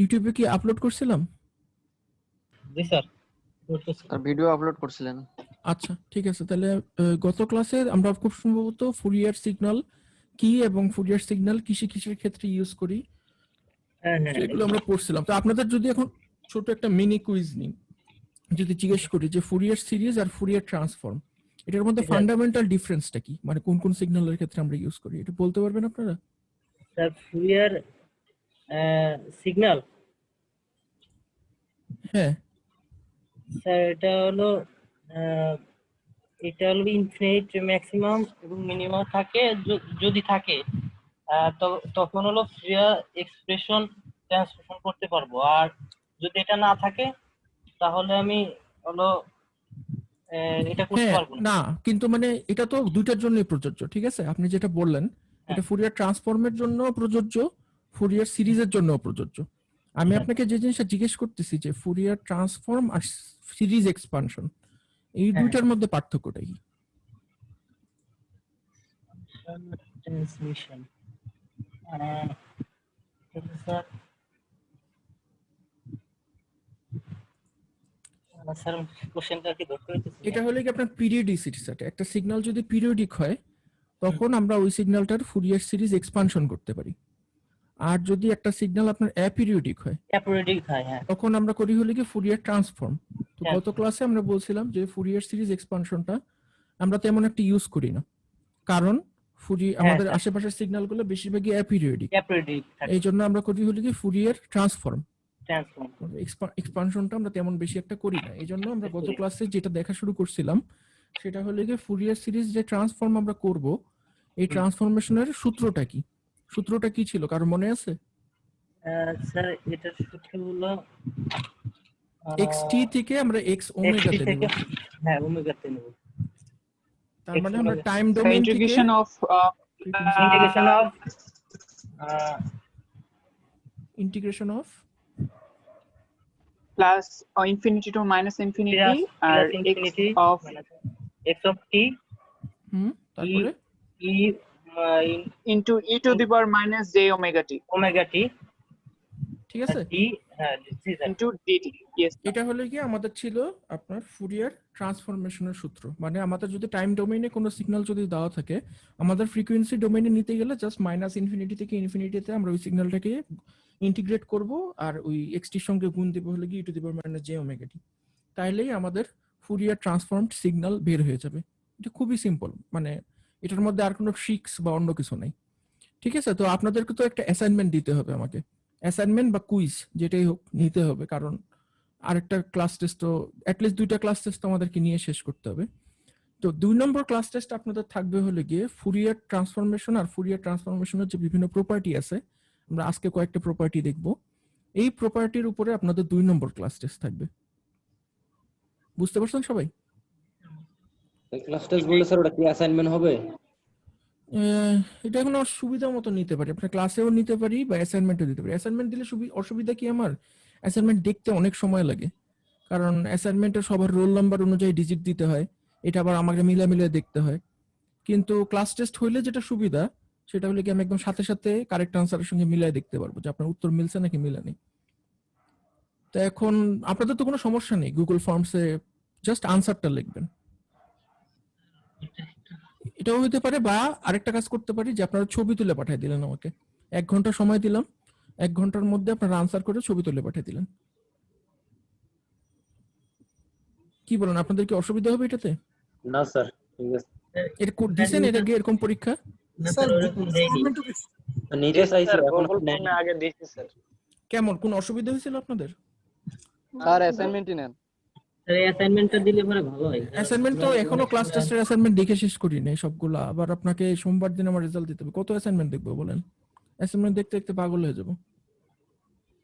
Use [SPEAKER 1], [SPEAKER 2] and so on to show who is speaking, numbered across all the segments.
[SPEAKER 1] ইউটিউবে কি আপলোড করছিলাম?
[SPEAKER 2] জি স্যার,
[SPEAKER 3] আর ভিডিও আপলোড করছিলেন।
[SPEAKER 1] আচ্ছা ঠিক আছে, তাহলে গত ক্লাসে আমরা খুব সম্ভবত ফুরিয়ার সিগন্যাল কি এবং ফুরিয়ার সিগন্যাল কিসের ক্ষেত্রে ইউজ করি
[SPEAKER 2] হ্যাঁ হ্যাঁ
[SPEAKER 1] সেগুলো আমরা পড়ছিলাম। তো আপনাদের যদি এখন ছোট একটা মিনি কুইজ নিই, যদি জিজ্ঞেস করি যে ফুরিয়ার সিরিজ আর ফুরিয়ার ট্রান্সফর্ম এটার মধ্যে ফান্ডামেন্টাল ডিফারেন্সটা কি, মানে কোন কোন সিগন্যালের ক্ষেত্রে আমরা ইউজ করি, এটা বলতে পারবেন আপনারা?
[SPEAKER 2] স্যার ফুরিয়ার সিগন্যাল,
[SPEAKER 1] হ্যাঁ
[SPEAKER 2] স্যার এটা হলো ইনফিনিট, ম্যাক্সিমাম এবং মিনিমাম থাকে। যদি থাকে তখন হলো ফুরিয়ার এক্সপ্রেশন ট্রান্সফরমেশন করতে পারবো। আর যদি এটা না থাকে তাহলে আমি হলো এটা করতে পারবো না।
[SPEAKER 1] না, কিন্তু মানে এটা তো দুইটার জন্যই প্রযোজ্য, ঠিক আছে? আপনি যেটা বললেন এটা ফুরিয়ার ট্রান্সফর্মের জন্য প্রযোজ্য, ফুরিয়ার সিরিজের জন্য প্রযোজ্য। আমি আপনাকে যে জিনিসটা জিজ্ঞেস করতেছি যে ফুরিয়ার ট্রান্সফর্ম আর সিরিজ এক্সপানশন এই দুইটার মধ্যে পার্থক্যটা কি?
[SPEAKER 2] ট্রান্সমিশন স্যার, স্যার কোশ্চেনটা কি ধরতে হইতেছে?
[SPEAKER 1] এটা হলো কি আপনার পিরিয়ডিসিটি সেট, একটা সিগন্যাল যদি পিরিয়ডিক হয় তখন আমরা ওই সিগন্যালটার ফুরিয়ার সিরিজ এক্সপানশন করতে পারি। আর যদি একটা সিগন্যাল আপনার অ্যাপিরিয়ডিক হয় তখন আমরা করি হলো কি ফুরিয়ার ট্রান্সফর্ম। তো গত ক্লাসে আমরা বলছিলাম যে ফুরিয়ার সিরিজ এক্সপানশনটা আমরা তেমন একটা ইউজ করি না, কারণ আমাদের আশেপাশের সিগন্যালগুলো বেশিরভাগই অ্যাপিরিয়ডিক, এই জন্য আমরা করি হলো কি ফুরিয়ার ট্রান্সফর্ম। এক্সপানশনটা আমরা তেমন বেশি একটা করি না, এই জন্য আমরা গত ক্লাসে যেটা দেখা শুরু করছিলাম সেটা হলো কি ফুরিয়ার সিরিজ যে ট্রান্সফর্ম আমরা করব এই ট্রান্সফরমেশনের সূত্রটা কি ছিল, কারো মনে আছে?
[SPEAKER 2] স্যার এটার সূত্র হলো
[SPEAKER 1] xt থেকে আমরা x ওমেগা তে নেব।
[SPEAKER 2] হ্যাঁ, ওমেগা তে নেব।
[SPEAKER 1] তার মানে আমরা টাইম ডোমেইন থেকে
[SPEAKER 4] integration of
[SPEAKER 1] integration of
[SPEAKER 4] plus infinity to minus infinity আর
[SPEAKER 2] x অফ t
[SPEAKER 1] তারপরে
[SPEAKER 2] e
[SPEAKER 4] into e to the power minus j omega t,
[SPEAKER 1] ঠিক আছে,
[SPEAKER 4] ইনটু dt। यस,
[SPEAKER 1] এটা হলো কি আমাদের ছিল আপনার ফুরিয়ার ট্রান্সফরমেশনের সূত্র। মানে আমাদের যদি টাইম ডোমেইনে কোনো সিগন্যাল যদি দেওয়া থাকে আমাদের ফ্রিকোয়েন্সি ডোমেইনে নিতে গেলে জাস্ট মাইনাস ইনফিনিটি থেকে ইনফিনিটিতে আমরা ওই সিগন্যালটাকে ইন্টিগ্রেট করব আর ওই এক্সটির সঙ্গে গুণ দেব হলো কি e to the power minus j omega t, তাইলেই আমাদের ফুরিয়ার ট্রান্সফর্মড সিগন্যাল বের হয়ে যাবে। এটা খুবই সিম্পল, মানে এটার মধ্যে আর কোনো ট্রিক্স বা অন্য কিছু নাই, ঠিক আছে? তো আপনাদেরকে তো একটা অ্যাসাইনমেন্ট দিতে হবে, আমাকে অ্যাসাইনমেন্ট বা কুইজ যেটাই হোক নিতে হবে, কারণ আরেকটা ক্লাস টেস্ট তো অ্যাটলিস্ট দুইটা ক্লাস টেস্ট আমাদেরকে নিয়ে শেষ করতে হবে। তো 2 নম্বর ক্লাস টেস্ট আপনাদের থাকবে হলো গিয়ে ফুরিয়ার ট্রান্সফরমেশন আর ফুরিয়ার ট্রান্সফরমেশনের যে বিভিন্ন প্রপার্টি আছে, আমরা আজকে কয়েকটা প্রপার্টি দেখব, এই প্রপার্টির উপরে আপনাদের 2 নম্বর ক্লাস টেস্ট থাকবে। বুঝতে পারছেন সবাই?
[SPEAKER 5] এই ক্লাস টেস্ট বললে স্যার ওটা কি অ্যাসাইনমেন্ট হবে?
[SPEAKER 1] এটা কোনো সুবিধা মতো নিতে পারি, আপনার ক্লাসেও নিতে পারি বা অ্যাসাইনমেন্টও দিতে পারি। অ্যাসাইনমেন্ট দিলে অসুবিধা কি আমার, অ্যাসাইনমেন্ট দেখতে অনেক সময় লাগে, কারণ অ্যাসাইনমেন্টে সবার রোল নাম্বার অনুযায়ী ডিজিট দিতে হয়, এটা আবার আমাকে মিলে দেখতে হয়। কিন্তু ক্লাস টেস্ট হইলে যেটা সুবিধা সেটা হলো কি আমি একদম সাথে সাথে কারেক্ট আনসারের সঙ্গে মিলাই দেখতে পারবো যে আপনার উত্তর মিলছে নাকি মিলে নেই। তো এখন আপনাদের তো কোনো সমস্যা নেই, গুগল ফর্মসে জাস্ট আনসারটা লিখবেন, এটাও হতে পারে। বা আরেকটা কাজ করতে পারি যে আপনারা ছবি তুলে পাঠিয়ে দিলেন আমাকে, 1 ঘন্টা সময় দিলাম, 1 ঘন্টার মধ্যে আপনারা আনসার করে ছবি তুলে পাঠিয়ে দিলেন। কি বলেন, আপনাদের কি অসুবিধা হবে এটাতে?
[SPEAKER 5] না স্যার, ঠিক আছে।
[SPEAKER 1] এর কোড দিবেন এর আগে এরকম পরীক্ষা?
[SPEAKER 2] স্যার
[SPEAKER 5] নিজে চাইছে এখন
[SPEAKER 3] আগে দিয়েছি স্যার।
[SPEAKER 1] কেমন, কোন অসুবিধা হয়েছিল আপনাদের?
[SPEAKER 3] স্যার অ্যাসাইনমেন্টই নেন।
[SPEAKER 2] স্যার অ্যাসাইনমেন্টটা দিলে পরে ভালো হয়।
[SPEAKER 1] অ্যাসাইনমেন্ট তো এখনো ক্লাস টেস্টের অ্যাসাইনমেন্ট দেখে শেষ করি নাই সবগুলা, আবার আপনাকে সোমবার দিন আমার রেজাল্ট দিতে হবে। কত অ্যাসাইনমেন্ট দেখবো বলেন? অ্যাসাইনমেন্ট দেখতে দেখতে পাগল হয়ে যাব।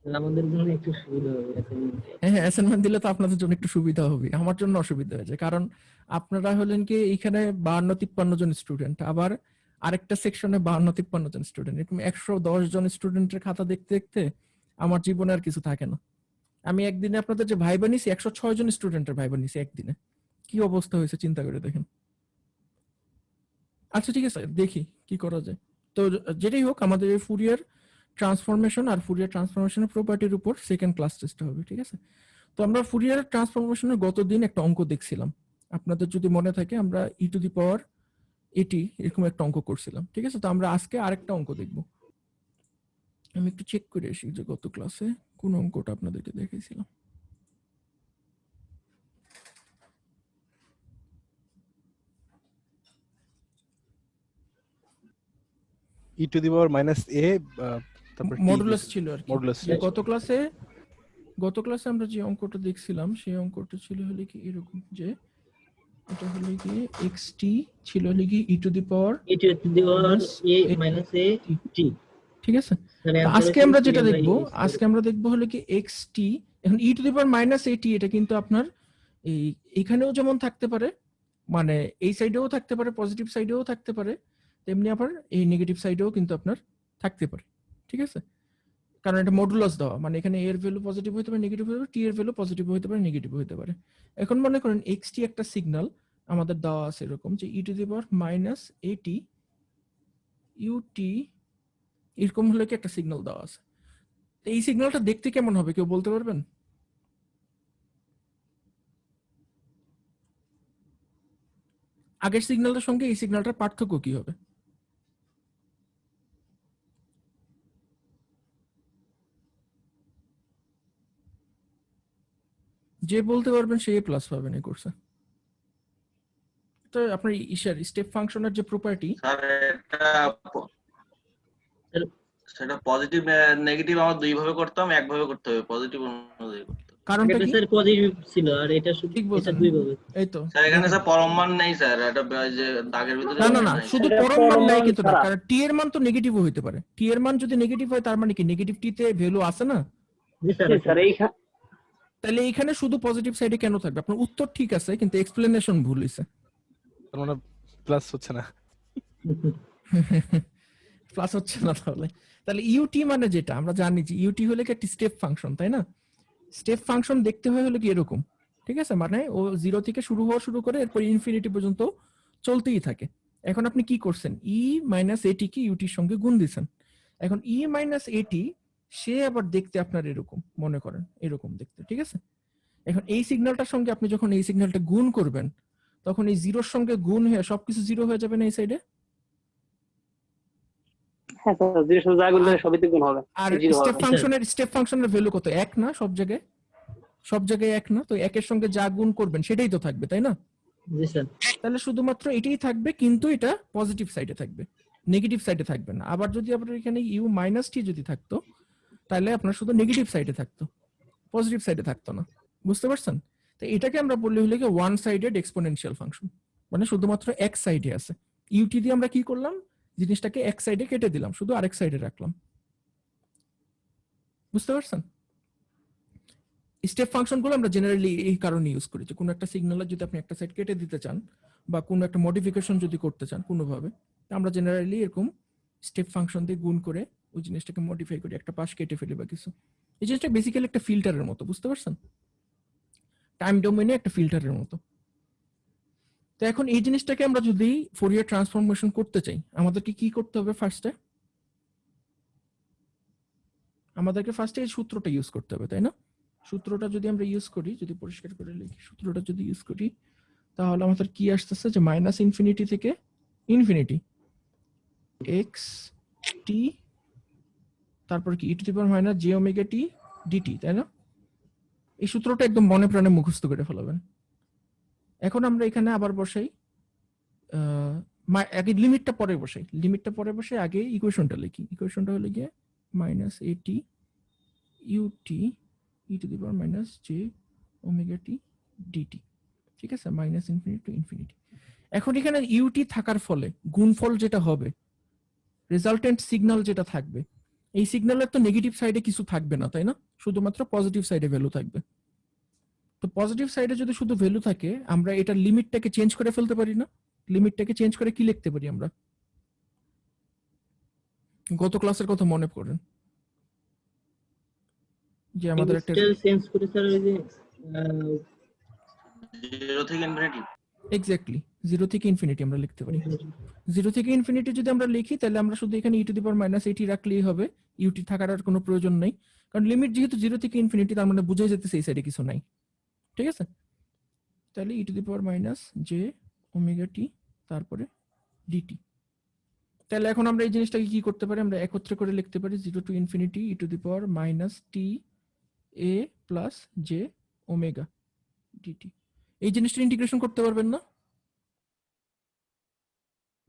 [SPEAKER 2] আমাদের জন্য একটু সুবিধা হবে অ্যাসাইনমেন্ট।
[SPEAKER 1] হ্যাঁ, অ্যাসাইনমেন্ট দিলে তো আপনাদের জন্য একটু সুবিধা হবে, আমার জন্য অসুবিধা হয়ে যায়, কারণ আপনারা হলেন কি এখানে 52-53 জন স্টুডেন্ট, আবার আরেকটা সেকশনে 52-53 জন স্টুডেন্ট, এরকম 110 জন স্টুডেন্টের খাতা দেখতে দেখতে আমার জীবনে আর কিছু থাকে না। আমি একদিনে আপনাদের যে ভাইবা নিছি 106 জন স্টুডেন্টের ভাইবা নিছি একদিনে, কি অবস্থা হয়েছে চিন্তা করে দেখেন। আচ্ছা ঠিক আছে, দেখি কি করা যায়। তো যেটাই হোক আমাদের এই ফুরিয়ার ট্রান্সফরমেশন আর ফুরিয়ার ট্রান্সফরমেশনের প্রপার্টির উপর সেকেন্ড ক্লাস টেস্টটা হবে, ঠিক আছে? তো আমরা ফুরিয়ার ট্রান্সফরমেশনের গতদিন একটা অঙ্ক দেখছিলাম, আপনাদের যদি মনে থাকে আমরা ই টু দি পাওয়ার এটি এরকম একটা অঙ্ক করছিলাম, ঠিক আছে? তো আমরা আজকে আরেকটা অঙ্ক দেখব। আমি একটু চেক করে আসি যে গত ক্লাসে কোন অঙ্কটা আপনাদেরকে দেখাইছিলাম।
[SPEAKER 6] ই টু দি পাওয়ার মাইনাস এ তারপর
[SPEAKER 1] মডুলাস ছিল আর কি।
[SPEAKER 6] মডুলাস
[SPEAKER 1] যে গত ক্লাসে আমরা যে অঙ্কটা দেখছিলাম সেই অঙ্কটা ছিল হলো কি এরকম, যে এটা হলো কি xt ছিল হলো কি e to the power
[SPEAKER 2] e to the power a minus a t,
[SPEAKER 1] ঠিক আছে?
[SPEAKER 2] তাহলে
[SPEAKER 1] তো
[SPEAKER 2] answer
[SPEAKER 1] আজকে
[SPEAKER 2] হচ্ছে
[SPEAKER 1] আমরা
[SPEAKER 2] 3
[SPEAKER 1] যেটা
[SPEAKER 2] by
[SPEAKER 1] দেখব,
[SPEAKER 2] a square।
[SPEAKER 1] আজকে আমরা দেখব হলো কি xt। এখন ই টু দি পাওয়ার মাইনাস এটি এটা কিন্তু আপনার এখানেও যেমন থাকতে পারে, মানে এই সাইডেও থাকতে পারে, পজিটিভ সাইডেও থাকতে পারে, তেমনি আবার এই নেগেটিভ সাইডেও কিন্তু আপনার থাকতে পারে, ঠিক আছে? কারণ এটা মডুলাস দেওয়া, মানে এখানে এর ভ্যালু পজিটিভ হতে পারে, নেগেটিভ হতে পারে, টি এর ভ্যালু পজিটিভ হতে পারে, নেগেটিভ হতে পারে। এখন মনে করেন xt একটা সিগন্যাল আমাদের দেওয়া আছে এরকম, যে e to the power minus a t UT এরকম হলে কি একটা সিগন্যাল দেওয়া আছে। তো এই সিগন্যালটা দেখতে কেমন হবে কেউ বলতে পারবেন? আগের সিগন্যালটার সঙ্গে এই সিগন্যালটার পার্থক্য কি হবে? যে বলতে পারবেন সে প্লাস পাবেন এই কোর্সে। তো আপনার ইশার স্টেপ ফাংশনের যে প্রপার্টি,
[SPEAKER 7] স্যার সেটা পজিটিভ নেগেটিভ আমার দুই ভাবে করতাম, একভাবে করতে হবে, পজিটিভ অনুযায়ী করতে হবে।
[SPEAKER 1] কারণটা
[SPEAKER 2] এটা
[SPEAKER 1] কি?
[SPEAKER 2] স্যার পজিটিভ ছিল আর এটা শুধু
[SPEAKER 1] ঠিক
[SPEAKER 2] এটা
[SPEAKER 1] বলছেন।
[SPEAKER 2] দুই ভাবে।
[SPEAKER 1] এই তো
[SPEAKER 7] স্যার এখানে স্যার পরম মান নেই স্যার, এটা যে দাগের ভিতরে
[SPEAKER 1] না না না,
[SPEAKER 7] নাই।
[SPEAKER 1] শুধু
[SPEAKER 4] এটা
[SPEAKER 1] পরম মান
[SPEAKER 4] পরম
[SPEAKER 1] নাই
[SPEAKER 4] মান
[SPEAKER 1] কিন্তু না,
[SPEAKER 4] ছাড়া।
[SPEAKER 1] কারণ টি এর মান তো নেগেটিভও হতে পারে। টি এর মান যদি নেগেটিভ হয় তার মানে কি নেগেটিভ টি তে ভ্যালু আছে না?
[SPEAKER 2] জি স্যার,
[SPEAKER 4] স্যার এইখানে
[SPEAKER 1] তাহলে এইখানে শুধু পজিটিভ সাইডে কেন থাকবে? আপনার উত্তর ঠিক আছে কিন্তু এক্সপ্লেনেশন ভুল হইছে।
[SPEAKER 6] তার মানে প্লাস হচ্ছে না।
[SPEAKER 1] প্লাস হচ্ছে না তাহলে। তাহলে ইউটি মানে যেটা আমরা জানি যে ইউটি হলে কি একটা স্টেপ ফাংশন, তাই না? স্টেপ ফাংশন দেখতে হয় হলো কি এরকম, ঠিক আছে? মানে ও জিরো থেকে শুরু করে এরপর ইনফিনিটি পর্যন্ত চলতেই থাকে। এখন আপনি কি করছেন, ই মাইনাস এটি কি ইউটির সঙ্গে গুণ দিচ্ছেন। এখন ই মাইনাস এটি সে আবার দেখতে আপনার এরকম, মনে করেন এরকম দেখতে, ঠিক আছে? এখন এই সিগন্যালটার সঙ্গে আপনি যখন এই সিগন্যালটা গুণ করবেন তখন এই জিরোর সঙ্গে গুণ হয়ে সবকিছু জিরো হয়ে যাবে না এই সাইডে।
[SPEAKER 4] হ্যাঁ স্যার জিরো যা করলে সবই তো গুণ হবে,
[SPEAKER 1] আর
[SPEAKER 4] জিরো
[SPEAKER 1] স্টেপ
[SPEAKER 4] হবে।
[SPEAKER 1] ফাংশনের ভ্যালু কত? এক না? সব জায়গায় এক না? তো একের সঙ্গে যা গুণ করবেন সেটাই তো থাকবে, তাই না?
[SPEAKER 2] জি স্যার।
[SPEAKER 1] তাহলে শুধুমাত্র এটাই থাকবে, কিন্তু এটা পজিটিভ সাইডে থাকবে, নেগেটিভ সাইডে থাকবে না। আবার যদি আপনার এখানে ইউ মাইনাস টি যদি থাকতো তাহলে আপনার শুধু নেগেটিভ সাইডে থাকতো, পজিটিভ সাইডে থাকতো না। বুঝতে পারছেন? তো এটাকে আমরা বললে হলো কি ওয়ান সাইডেড এক্সপোনেনশিয়াল ফাংশন, মানে শুধুমাত্র এক সাইডে আছে। ইউটি দিয়ে আমরা কি করলাম, জিনিসটাকে এক সাইডে কেটে দিলাম, শুধু আরেক সাইডে রাখলাম। বুঝতে পারছেন? স্টেপ ফাংশনগুলো আমরা জেনারেলি এই কারণে ইউজ করি যে কোনো একটা সিগন্যালের যদি আপনি একটা সাইড কেটে দিতে চান বা কোনো একটা মডিফিকেশন যদি করতে চান কোনোভাবে, আমরা জেনারেলি এরকম স্টেপ ফাংশন দিয়ে গুণ করে ওই জিনিসটাকে মডিফাই করি, একটা পাশ কেটে ফেলি বা কিছু। এই জিনিসটা বেসিক্যালি একটা ফিল্টারের মতো, বুঝতে পারছেন? টাইম ডোমেইনে একটা ফিল্টারের মতো। তো এখন এই জিনিসটাকে আমরা যদি ফোরিয়ার ট্রান্সফরমেশন করতে চাই আমাদেরকে কি করতে হবে? আমাদেরকে ফার্স্টে এই সূত্রটা ইউজ করতে হবে, তাই না? সূত্রটা যদি আমরা ইউজ করি, যদি পরিষ্কার করে লিখি, সূত্রটা যদি ইউজ করি তাহলে আমাদের কি আসতেছে, যে মাইনাস ইনফিনিটি থেকে ইনফিনিটি এক্স টি তারপর কি e to the power minus j omega t dt, তাই না? এই সূত্রটা একদম মনে প্রাণে মুখস্থ করে ফেলাবেন। এখন আমরা এখানে আবার বসাই, আগে লিমিটটা পরে বসাই, আগে ইকুয়েশনটা লিখি। ইকুয়েশনটা হলো গিয়ে minus a t u t e to the power minus j omega t dt, ঠিক আছে? Minus infinity to infinity. এখন এখানে ইউটি থাকার ফলে গুণফল যেটা হবে, রেজাল্টেন্ট সিগন্যাল যেটা থাকবে, এই সিগন্যালের তো নেগেটিভ সাইডে কিছু থাকবে না, তাই না? শুধুমাত্র পজিটিভ সাইডে ভ্যালু থাকবে। তো পজিটিভ সাইডে যদি শুধু ভ্যালু থাকে আমরা এটার লিমিটটাকে চেঞ্জ করে ফেলতে পারি না? লিমিটটাকে চেঞ্জ করে কি লিখতে পারি আমরা? গত ক্লাসের কথা মনে করেন যে আমাদের একটা
[SPEAKER 2] চেঞ্জ করে স্যার ওই যে
[SPEAKER 7] 0 থেকে ইনফিনিটি।
[SPEAKER 1] এক্স্যাক্টলি 0 থেকে ইনফিনিটি আমরা লিখতে পারি। 0 থেকে ইনফিনিটি যদি আমরা লিখি তাহলে আমরা শুধু এখানে e to the power minus এইটি রাখলেই হবে, ইউটি থাকার আর কোনো প্রয়োজন নেই, কারণ লিমিট যেহেতু 0 থেকে ইনফিনিটি তার মানে বুঝাই যেতেছে এই সাইডে কিছু নাই। ঠিক আছে, তাহলে e to the power minus j omega t তারপরে ডিটি। তাহলে এখন আমরা এই জিনিসটাকে কি করতে পারি, আমরা একত্রে করে লিখতে পারি 0 to infinity e to the power minus t a plus j omega dt. এই জিনিসটা ইন্টিগ্রেশন করতে পারবেন না?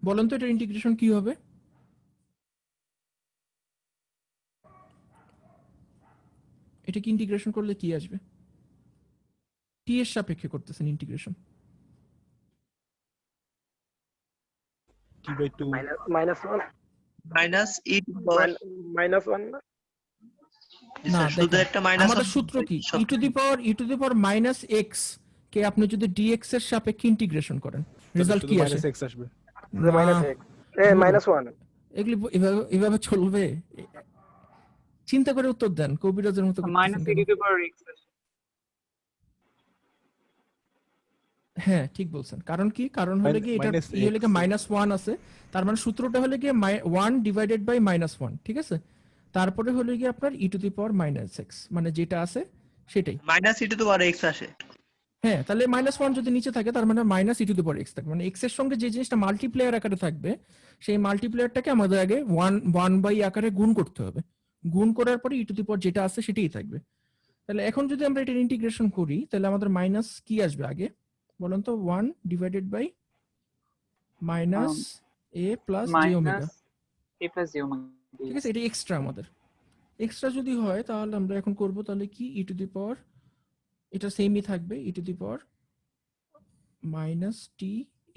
[SPEAKER 1] বলেন তো এটা ইন্টিগ্রেশন কি হবে? এটা কি ইন্টিগ্রেশন করলে কি আসবে? টি এর সাপেক্ষে করতেছেন integration.
[SPEAKER 6] t/2
[SPEAKER 8] minus E two পাওয়ার
[SPEAKER 1] না,
[SPEAKER 8] শুধু
[SPEAKER 1] দেখেন,
[SPEAKER 8] একটা মাইনাস
[SPEAKER 1] আমাদের সূত্র কি e to the power minus x কে আপনি যদি dx এর সাপেক্ষে ইন্টিগ্রেশন করেন রেজাল্ট কি আসে?
[SPEAKER 6] x আসবে।
[SPEAKER 1] এগুলি এভাবে চলবে? চিন্তা করে উত্তর দেন, কবিরাজের মতো করতেছেন
[SPEAKER 4] মাইনাস
[SPEAKER 1] কেন?
[SPEAKER 4] e to the power x।
[SPEAKER 1] হ্যাঁ ঠিক বলছেন, কারণ কি, কারণ হলে কি এটা
[SPEAKER 6] minus
[SPEAKER 1] হলে কি -1 আছে, তার মানে সূত্রটা হলে কি 1 ডিভাইডেড বাই -1, ঠিক আছে, তারপরে হলে কি আপনার e to the power -x, মানে যেটা আছে সেটাই।
[SPEAKER 8] Minus E to the power x আসে।
[SPEAKER 1] হ্যাঁ, তাহলে -1 যদি নিচে থাকে তার মানে e to the power x থাকে, মানে x এর সঙ্গে যে জিনিসটা মাল্টিপ্লায়ার আকারে থাকবে সেই মাল্টিপ্লায়ারটাকে আমাদের আগে 1 বাই আকারে গুণ করতে হবে, গুণ করার পরে e টু দি পাওয়ার যেটা আছে সেটাই থাকবে। তাহলে এখন যদি আমরা এটা ইন্টিগ্রেশন করি তাহলে আমাদের মাইনাস কি আসবে আগে বলেন তো? 1 divided by minus a plus j omega,
[SPEAKER 4] a plus j omega.
[SPEAKER 1] ঠিক আছে, এটা এক্সট্রা আমাদের। এক্সট্রা যদি হয় তাহলে আমরা এখন করব তাহলে কি e টু দি পাওয়ার, এটা সেমই থাকবে e to the power minus t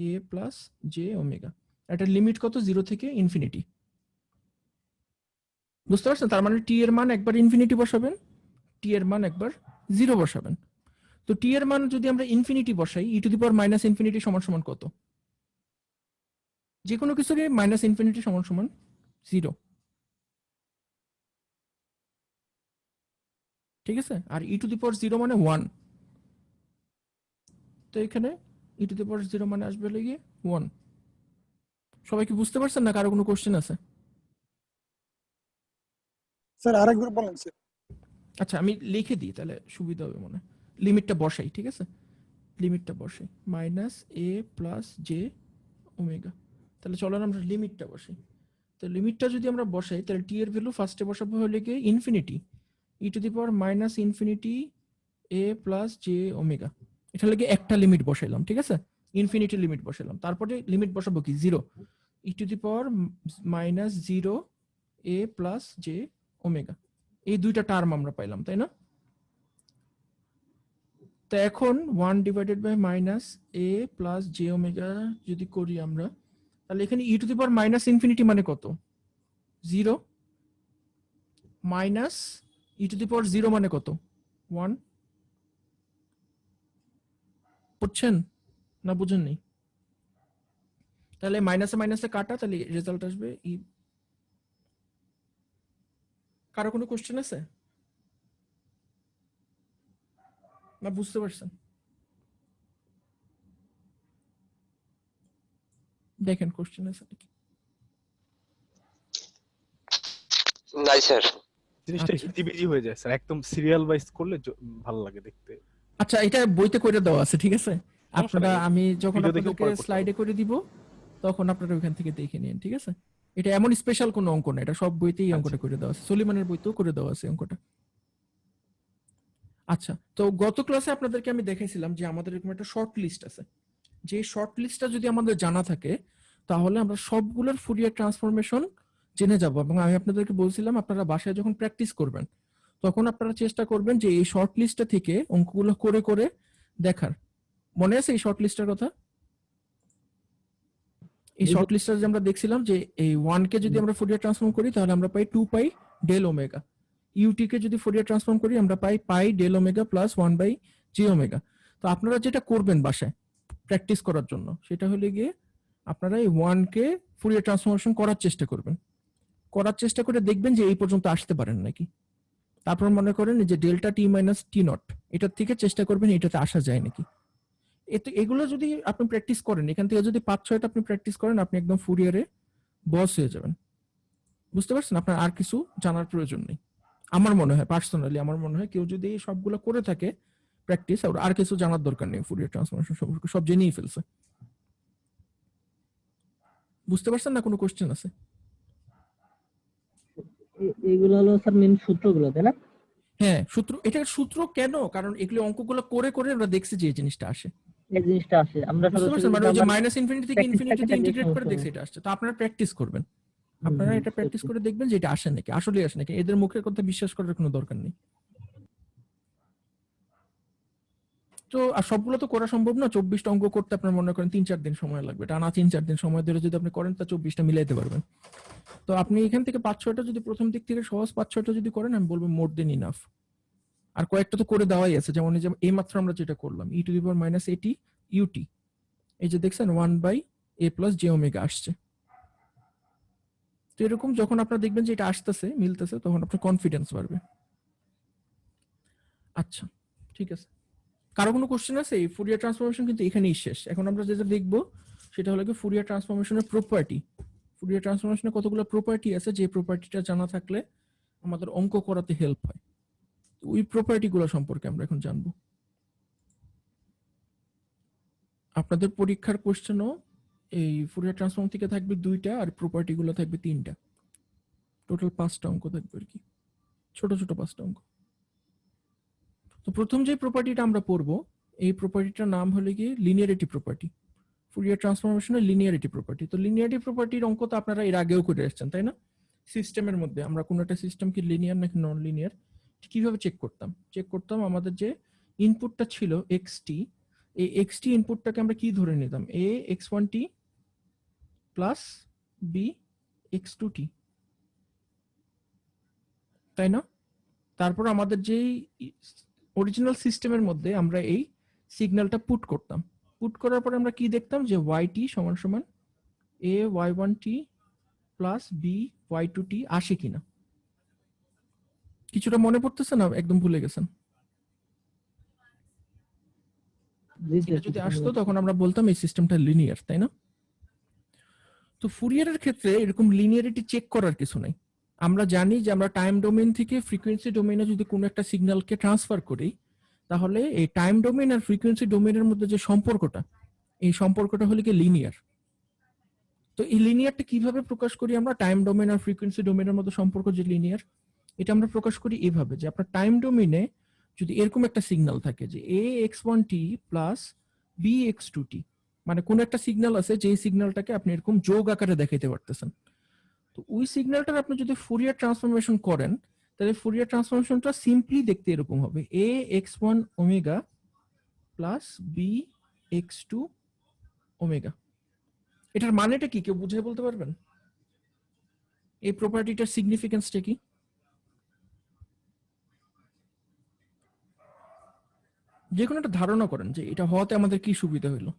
[SPEAKER 1] a plus j omega. এটা লিমিট কত? 0 থেকে ইনফিনিটি। বুঝতে পারছেন? তার মানে টি এর মান একবার ইনফিনিটি বসাবেন, টি এর মান একবার 0 বসাবেন। তো টি এর মান যদি আমরা ইনফিনিটি বসাই e to the power minus infinity সমান সমান কত? যে কোনো কিছুকে মাইনাস ইনফিনিটি সমান সমান 0, ঠিক আছে, আর e টু দি পাওয়ার 0 মানে 1, তো এখানে e টু দি পাওয়ার 0 মানে আসবে হলো গিয়ে 1। সবাই কি বুঝতে পারছেন না? কারো কোনো কোশ্চেন আছে?
[SPEAKER 9] স্যার আরেকবার বলেন স্যার।
[SPEAKER 1] আচ্ছা আমি লিখে দিই তাহলে সুবিধা হবে মনে। লিমিটটা বসাই, ঠিক আছে, লিমিটটা বসাই minus a plus j omega. তাহলে চলেন আমরা লিমিটটা বসাই। তো লিমিটটা যদি আমরা বসাই তাহলে টি এর ভ্যালু ফার্স্টে বসাবো হলে গিয়ে infinity e to the power minus infinity A plus j omega. এটা লাগে একটা লিমিট বসাইলাম, ঠিক আছে, ইনফিনিটি লিমিট বসাইলাম, তারপরে লিমিট বসাবো কি 0 e to the power minus 0 A plus j omega. এই দুইটা টার্ম আমরা পাইলাম, তাই না? তো এখন 1 divided by minus a plus j omega যদি করি আমরা, তাহলে এখানে e to the power minus infinity মানে কত? 0 minus e to the power 0 মানে কত? 1। বুঝছেন না বুঝেন নেই? তাহলে মাইনাসে মাইনাসে কাটা, তাহলে রেজাল্ট আসবে ই। কারো কোনো কোশ্চেন আছে না? বুঝতে পারছেন? দেখেন কোশ্চেন আছে নাকি?
[SPEAKER 3] নাই স্যার।
[SPEAKER 6] জিনিসটা
[SPEAKER 1] আচ্ছা।
[SPEAKER 6] ইজি হয়ে যায় স্যার, একদম সিরিয়াল ওয়াইজ করলে ভালো লাগে দেখতে।
[SPEAKER 1] আচ্ছা এটা বইতে করে দেওয়া আছে, ঠিক আছে, আপনারা আমি যখন
[SPEAKER 6] ভিডিও দেখেও
[SPEAKER 1] আপনাদেরকে
[SPEAKER 6] পরে করতে
[SPEAKER 1] স্লাইডে করে দিব তখন আপনারা ওখান থেকে দেখে নিন, ঠিক আছে। এটা এমন স্পেশাল কোনো অঙ্ক না, এটা সব বইতেই অঙ্কটা করে দেওয়া আছে, সলিমানের বইতেও করে দেওয়া আছে অঙ্কটা। আচ্ছা, তো গত ক্লাসে আপনাদেরকে আমি দেখাইছিলাম যে আমাদের এরকম একটা শর্ট লিস্ট আছে, যে শর্ট লিস্টটা যদি আমাদের জানা থাকে তাহলে আমরা সবগুলোর ফুরিয়ার ট্রান্সফরমেশন জেনে যাব। এবং আমি আপনাদেরকে বলছিলাম আপনারা বাসায় যখন প্র্যাকটিস করবেন তখন আপনারা চেষ্টা করবেন যে এই শর্ট লিস্টটা থেকে অঙ্কগুলো করে করে দেখার। মনে আছে এই শর্ট লিস্টের কথা? এই শর্ট লিস্টটা যে আমরা দেখছিলাম যে এই 1 কে যদি আমরা ফুরিয়ার ট্রান্সফর্ম করি তাহলে আমরা পাই 2 পাই ডেল ওমেগা, ইউটি কে যদি ফুরিয়ার ট্রান্সফর্ম করি আমরা পাই pi del omega plus 1 by j omega. তো আপনারা যেটা করবেন বাসায় প্র্যাকটিস করার জন্য সেটা হলে গিয়ে আপনারা এই 1 কে ফুরিয়ার ট্রান্সফরমেশন করার চেষ্টা করবেন, করার চেষ্টা করে দেখবেন যে এই পর্যন্ত আসতে পারেন নাকি। তারপর মনে করেন যে delta T minus t not, এটার থেকে চেষ্টা করবেন এটাতে আসা যায় নাকি। এগুলো যদি আপনি প্র্যাকটিস করেন, এখান থেকে যদি 5-6টা আপনি প্র্যাকটিস করেন, আপনি একদম ফুরিয়ারে বস হয়ে যাবেন। বুঝতে পারছেন? আপনার আর কিছু জানার প্রয়োজন নেই। আমার মনে হয়, পার্সোনালি আমার মনে হয় কেউ যদি এই সবগুলো করে থাকে প্র্যাকটিস, আর কিছু জানার দরকার নেই ফুরিয়ার ট্রান্সফরমেশন সম্পর্কে, সব জেনেই ফেলছে। বুঝতে পারছেন না? কোনো কোশ্চেন আছে?
[SPEAKER 2] এগুলো হলো স্যার মেন সূত্রগুলো, তাই না?
[SPEAKER 1] হ্যাঁ, সূত্র। এটা সূত্র কেন? কারণ এগুলো অঙ্কগুলো করে করে আমরা দেখছি যে এই জিনিসটা আসে।
[SPEAKER 2] এই জিনিসটা আসে আমরা
[SPEAKER 1] বুঝতে পারছেন? মানে ওই যে মাইনাস ইনফিনিটি থেকে
[SPEAKER 2] practice
[SPEAKER 1] ইনফিনিটিতে
[SPEAKER 2] থাকে
[SPEAKER 1] ইন্টিগ্রেট করে
[SPEAKER 2] সমস্যা
[SPEAKER 1] দেখছি এটা আসছে। তো আপনারা প্র্যাকটিস করবেন, আপনারা এটা প্র্যাকটিস করে দেখবেন যে এটা আসে নাকি, আসলেই আসে নাকি। এদের মুখের কথা বিশ্বাস করার কোনো দরকার নেই। তো আর সবগুলো তো করা সম্ভব না। 24টা অঙ্ক করতে আপনার মনে করেন 3-4 দিন সময় লাগবে, টানা 3-4 দিন সময় ধরে যদি আপনি করেন তা 24টা মিলাইতে পারবেন। তো আপনি এখান থেকে 5-6টা যদি প্রথম দিক থেকে সহজ 5-6টা যদি করেন, আমি বলবো মোর দেন ইনাফ। আর কয়েকটা তো করে দেওয়াই আছে, যেমন এই যে এই মাত্র আমরা যেটা করলাম e to the power minus a t UT, এই যে দেখছেন 1/a প্লাস জে ওমেগা আসছে। তো এরকম যখন আপনারা দেখবেন যে এটা আসতেছে, মিলতেছে, তখন আপনার কনফিডেন্স বাড়বে। আচ্ছা, ঠিক আছে। কারো কোনো কোশ্চেন আছে? এই ফুরিয়ার ট্রান্সফরমেশন কিন্তু এখানেই শেষ। এখন আমরা যেটা দেখবো সেটা হলো কি ফুরিয়ার ট্রান্সফরমেশনের প্রপার্টি। ফুরিয়ার ট্রান্সফরমেশনের কতগুলো প্রপার্টি আছে, যে প্রপার্টিটা জানা থাকলে আমাদের অঙ্ক করাতে হেল্প হয়। তো ওই প্রপার্টি গুলো সম্পর্কে আমরা এখন জানবো। আপনাদের পরীক্ষার কোশ্চেনও এই ফুরিয়ার ট্রান্সফর্ম থেকে থাকবে 2টা, আর প্রপার্টি গুলো থাকবে 3টা। টোটাল 5টা অঙ্ক থাকবে আর কি, ছোট ছোট 5টা অঙ্ক। তো প্রথম যে প্রপার্টিটা আমরা পড়বো, এই প্রপার্টিটার নাম হলো কি লিনিয়ারিটি প্রপার্টি। ফুরিয়ার ট্রান্সফরমেশনের লিনিয়ারিটি প্রপার্টি। তো লিনিয়ারিটি প্রপার্টির অঙ্ক তো আপনারা এর আগেও করে আসছেন, তাই না? সিস্টেমের মধ্যে আমরা কোনো একটা সিস্টেম কি লিনিয়ার নাকি নন লিনিয়ার কিভাবে চেক করতাম? চেক করতাম আমাদের যে ইনপুটটা ছিল এক্সটি, এই এক্সটি ইনপুটটাকে আমরা কি ধরে নিতাম? এ x1t প্লাস বি x2t, তাই না? তারপর আমাদের যেই অরিজিনাল সিস্টেমের মধ্যে আমরা এই সিগন্যালটা পুট করতাম। পুট করার পরে আমরা কি দেখতাম? যে yt সমান সমান a y1t plus B y2t আসে কিনা। কিছুটা মনে পড়তেছে না? একদম ভুলে গেছেন? এটা যদি আসতো তখন আমরা বলতাম এই সিস্টেমটা লিনিয়ার, তাই না? তো ফুরিয়ারের ক্ষেত্রে এরকম লিনিয়ারিটি চেক করার কিছু নাই। আমরা জানি যে আমরা টাইম ডোমেইন থেকে ফ্রিকোয়েন্সি ডোমেইনে যদি কোনো একটা সিগন্যালকে ট্রান্সফার করি, তাহলে এই টাইম ডোমেইন আর ফ্রিকোয়েন্সি ডোমেইনের মধ্যে যে সম্পর্কটা, এই সম্পর্কটা হলো কি লিনিয়ার। তো এই লিনিয়ারটা কিভাবে প্রকাশ করি আমরা? টাইম ডোমেইন আর ফ্রিকোয়েন্সি ডোমেইনের মধ্যে সম্পর্ক যে লিনিয়ার, এটা আমরা প্রকাশ করি এইভাবে যে আপনার টাইম ডোমেইনে যদি এরকম একটা সিগন্যাল থাকে যে a x1t plus b x2t, মানে কোন একটা সিগন্যাল আছে যে সিগন্যালটাকে আপনি এরকম যোগ আকারে দেখাইতে পারতেছেন। তো ওই সিগন্যালটার আপনি যদি ফুরিয়ার ট্রান্সফরমেশন করেন, তাহলে ফুরিয়ার ট্রান্সফরমেশনটা সিম্পলি দেখতে এরকম হবে a x1 omega plus b x2 omega. এটার মানেটা কি কেউ বুঝে বলতে পারবেন? এই প্রপার্টিটার সিগনিফিকেন্সটা কি? যে কোনো একটা ধারণা করেন যে এটা হওয়াতে আমাদের কি সুবিধা হইলো।